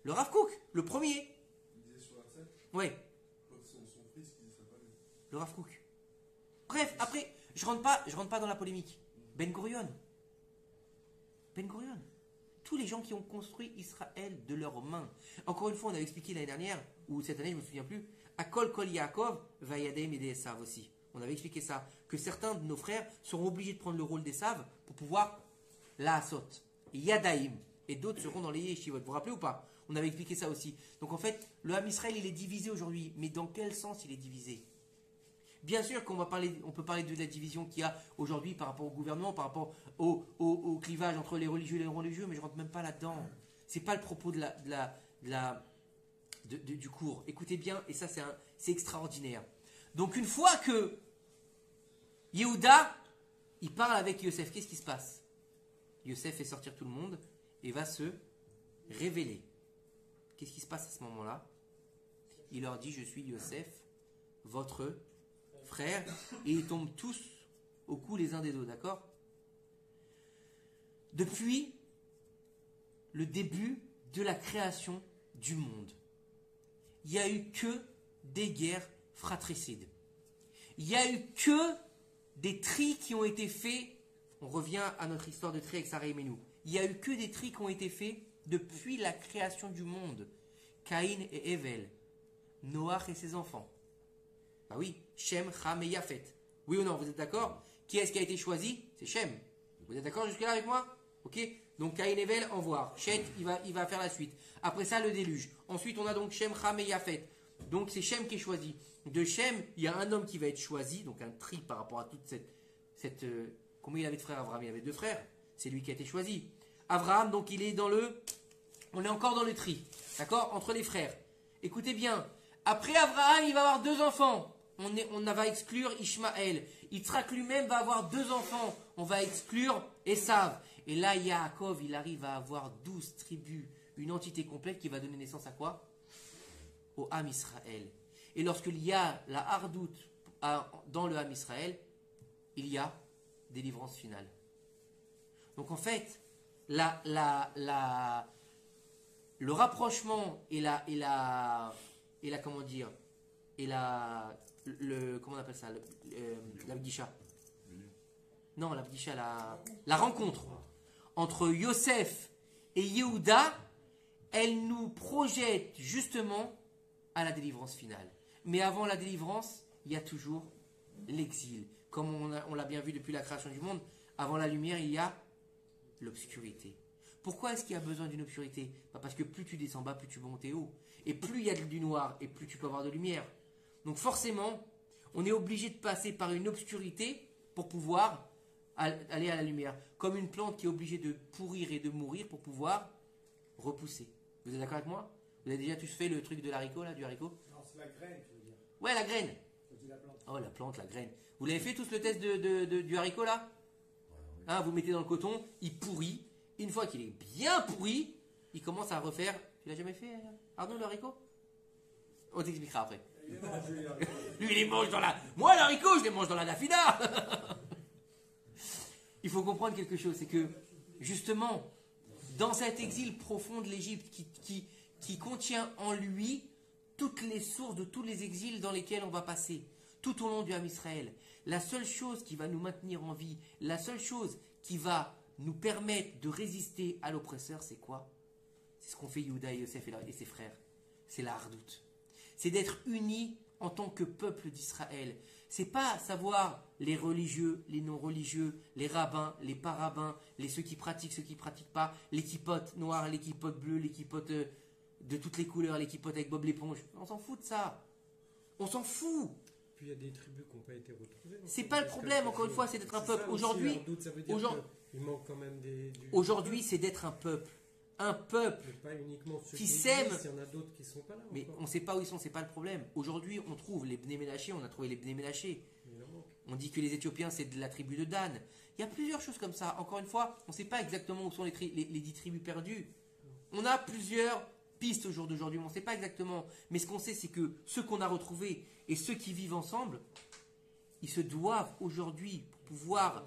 Le Rav Kook, le premier. Il disait sur Herzl? Oui, Son fils qui disait ça, pas lui. le Rav Kook. Bref, après, je rentre pas dans la polémique. Ben Gurion. Tous les gens qui ont construit Israël de leurs mains. Encore une fois, on avait expliqué l'année dernière, ou cette année, je ne me souviens plus, à Kol Yaakov, Vayadem et Esav aussi. On avait expliqué ça, que certains de nos frères seront obligés de prendre le rôle d'Esav pour pouvoir la Asot, Yadaim, et d'autres seront dans les Yeshivot. Vous vous rappelez ou pas? On avait expliqué ça aussi. Donc en fait, le Ham Israël, il est divisé aujourd'hui, mais dans quel sens il est divisé? Bien sûr on peut parler de la division qu'il y a aujourd'hui par rapport au gouvernement, par rapport au clivage entre les religieux et les non-religieux, mais je ne rentre même pas là-dedans. Ce n'est pas le propos du cours. Écoutez bien, et ça c'est extraordinaire. Donc une fois que Yehuda, il parle avec Yosef, qu'est-ce qui se passe? Yosef fait sortir tout le monde et va se révéler. Qu'est-ce qui se passe à ce moment-là? Il leur dit, je suis Yosef, votre frère, et ils tombent tous au cou les uns des autres, d'accord? Depuis le début de la création du monde, il n'y a eu que des guerres fratricides. Il n'y a eu que des tris qui ont été faits. On revient à notre histoire de tri avec Sarah et Menou. Il n'y a eu que des tris qui ont été faits depuis la création du monde. Caïn et Evel, Noach et ses enfants. Bah oui, Shem, Ham et Yafet. Oui ou non, vous êtes d'accord? Qui est-ce qui a été choisi? C'est Shem. Vous êtes d'accord jusque-là avec moi? Ok. Donc Caïn et Evel, en voir. Chet, il va faire la suite. Après ça, le déluge. Ensuite, on a donc Shem, Ham et Yafet. Donc c'est Shem qui est choisi. De Shem, il y a un homme qui va être choisi, donc un tri par rapport à toute cette combien il avait de frères Abraham? Il avait 2 frères. C'est lui qui a été choisi. Abraham, donc il est on est encore dans le tri. D'accord? Entre les frères. Écoutez bien. Après Abraham, il va avoir 2 enfants. On va exclure Ishmaël. Yitzhak lui-même va avoir 2 enfants. On va exclure Esav. Et là, Yaakov, il arrive à avoir 12 tribus. Une entité complète qui va donner naissance à quoi? Au Ham Israël. Et lorsqu'il y a la hardoute dans le Ham Israël, il y a délivrance finale. Donc en fait, le rapprochement comment on appelle ça, la Bdisha. Non, la Bdisha, la rencontre entre Yosef et Yehuda, elle nous projette justement à la délivrance finale. Mais avant la délivrance, il y a toujours l'exil. Comme on l'a bien vu depuis la création du monde, avant la lumière, il y a l'obscurité. Pourquoi est-ce qu'il y a besoin d'une obscurité? Parce que plus tu descends bas, plus tu montes haut. Et plus il y a du noir, et plus tu peux avoir de lumière. Donc forcément, on est obligé de passer par une obscurité pour pouvoir aller à la lumière. Comme une plante qui est obligée de pourrir et de mourir pour pouvoir repousser. Vous êtes d'accord avec moi? Vous avez déjà tous fait le truc de l'haricot, là, du haricot? Non, c'est la graine, tu veux dire. Ouais, la graine. Je dis la plante. Oh, la plante, la graine. Vous l'avez fait tous le test du haricot, là? Hein, vous mettez dans le coton, il pourrit. Une fois qu'il est bien pourri, il commence à refaire. Tu l'as jamais fait, Arnaud, le haricot? On t'expliquera après. Il est mangé, il a- Lui, il les mange dans la. Moi, l'haricot, je les mange dans la dafina. Il faut comprendre quelque chose, c'est que, justement, dans cet exil profond de l'Égypte, qui contient en lui toutes les sources de tous les exils dans lesquels on va passer, tout au long du Ham Israël, la seule chose qui va nous maintenir en vie, la seule chose qui va nous permettre de résister à l'oppresseur, c'est quoi? C'est ce qu'ont fait Yehuda et Yosef et ses frères. C'est la hardout. C'est d'être unis en tant que peuple d'Israël. C'est pas savoir les religieux, les non-religieux, les rabbins, les pas-rabbins, ceux qui pratiquent, ceux qui ne pratiquent pas, les kippotes noires, les kippotes bleues, les kippotes de toutes les couleurs, les kippotes avec Bob l'éponge. On s'en fout de ça. On s'en fout. Puis il y a des tribus qui n'ont pas été retrouvées. C'est pas le problème, encore une fois, c'est d'être un peuple. Aujourd'hui, il manque quand même aujourd'hui, c'est d'être un peuple. Un peuple. Mais pas uniquement ceux qui qui s'aiment. existent, il y en a d'autres qui ne sont pas là. Mais encore. on ne sait pas où ils sont, c'est pas le problème. Aujourd'hui, on trouve les Bnei Ménaché, on a trouvé les Bnei Ménaché. Il en manque. On dit que les Éthiopiens, c'est de la tribu de Dan. Il y a plusieurs choses comme ça. Encore une fois, on ne sait pas exactement où sont les 10 tribus perdues. On a plusieurs pistes au jour d'aujourd'hui, mais on ne sait pas exactement. Mais ce qu'on sait, c'est que ceux qu'on a retrouvés et ceux qui vivent ensemble, ils se doivent aujourd'hui, pour pouvoir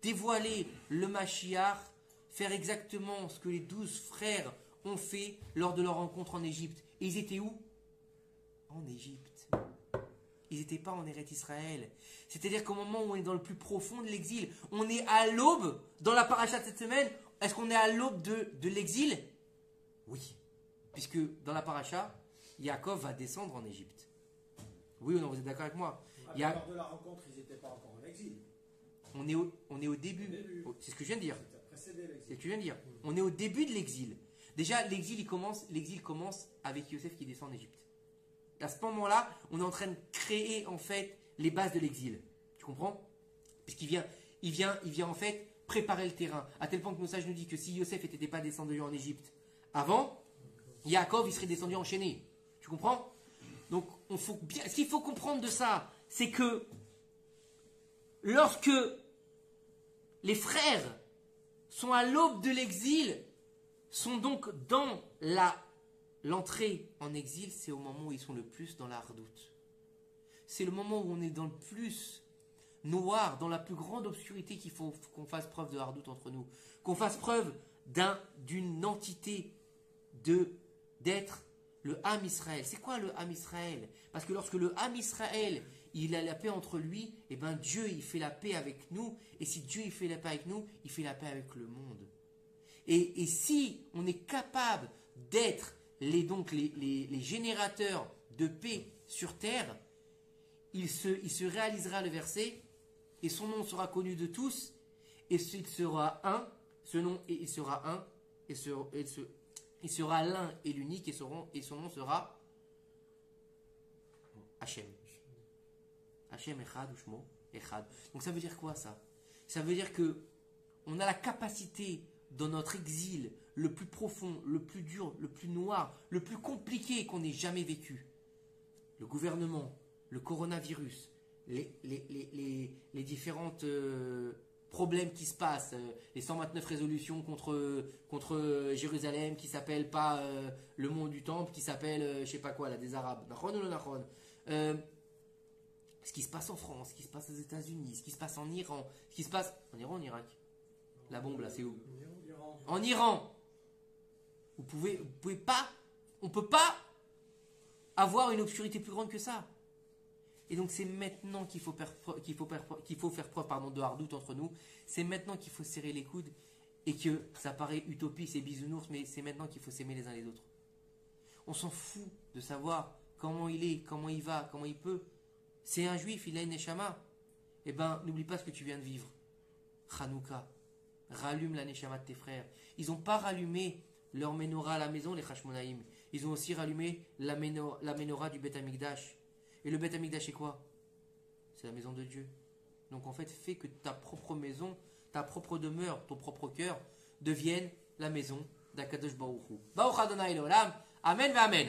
dévoiler le Mashiach, faire exactement ce que les 12 frères ont fait lors de leur rencontre en Égypte. Et ils étaient où? En Égypte. Ils n'étaient pas en Eretz Israël. C'est-à-dire qu'au moment où on est dans le plus profond de l'exil, on est à l'aube, dans la paracha de cette semaine, est-ce qu'on est à l'aube de l'exil? Oui. Puisque dans la paracha, Yaakov va descendre en Égypte. Oui ou non, vous êtes d'accord avec moi? Lors de la rencontre, ils n'étaient pas encore en exil. On est au début. C'est ce que je viens de dire. Ça précédait l'exil. C'est ce que je viens de dire. On est au début de l'exil. Déjà, l'exil commence avec Yosef qui descend en Égypte. À ce moment-là, on est en train de créer en fait les bases de l'exil. Tu comprends? Puisqu'il vient en fait préparer le terrain. À tel point que nos sages nous disent que si Yosef n'était pas descendu en Égypte avant, Yaakov il serait descendu enchaîné. Tu comprends? Donc, ce qu'il faut comprendre de ça, c'est que lorsque les frères sont à l'aube de l'exil, sont donc dans l'entrée en exil, c'est au moment où ils sont le plus dans la hardout. C'est le moment où on est dans le plus noir, dans la plus grande obscurité qu'il faut qu'on fasse preuve de hardout entre nous. Qu'on fasse preuve d'une entité d'être le Ham Israël. C'est quoi le Ham Israël? Parce que lorsque le Ham Israël, il a la paix entre lui, et ben Dieu, il fait la paix avec nous. Et si Dieu, il fait la paix avec nous, il fait la paix avec le monde. Et si on est capable d'être les générateurs de paix sur terre, il se réalisera le verset, et son nom sera connu de tous, et il sera un, ce nom, et il sera un, il sera l'un et l'unique, et son nom sera Hachem. Hachem Echad ou Shmo Echad. Donc ça veut dire quoi ça? Ça veut dire que on a la capacité dans notre exil le plus profond, le plus dur, le plus noir, le plus compliqué qu'on ait jamais vécu. Le gouvernement, le coronavirus, les différentes problèmes qui se passent, les 129 résolutions contre Jérusalem qui s'appelle pas le mont du temple, qui s'appelle je sais pas quoi là, des Arabes. Nachon ou le Nachon. Ce qui se passe en France, ce qui se passe aux États-Unis, ce qui se passe en Iran, ce qui se passe en Iran, en Irak. La bombe là, c'est où? En Iran. On peut pas avoir une obscurité plus grande que ça. Et donc c'est maintenant qu'il faut faire preuve de hardout entre nous. C'est maintenant qu'il faut serrer les coudes et que ça paraît utopie, c'est bisounours, mais c'est maintenant qu'il faut s'aimer les uns les autres. On s'en fout de savoir comment il est, comment il va, comment il peut. C'est un juif, il a une neshama. Eh ben, n'oublie pas ce que tu viens de vivre. Hanouka. Rallume la neshama de tes frères. Ils n'ont pas rallumé leur menorah à la maison, les Hashmonaïm. Ils ont aussi rallumé la menorah du Beth Amikdash. Et le Beth Amikdash, c'est quoi? C'est la maison de Dieu. Donc en fait, fais que ta propre maison, ta propre demeure, ton propre cœur devienne la maison d'Akadosh Baruch Hu. Baruch Adonai Leolam. Amen, va amen.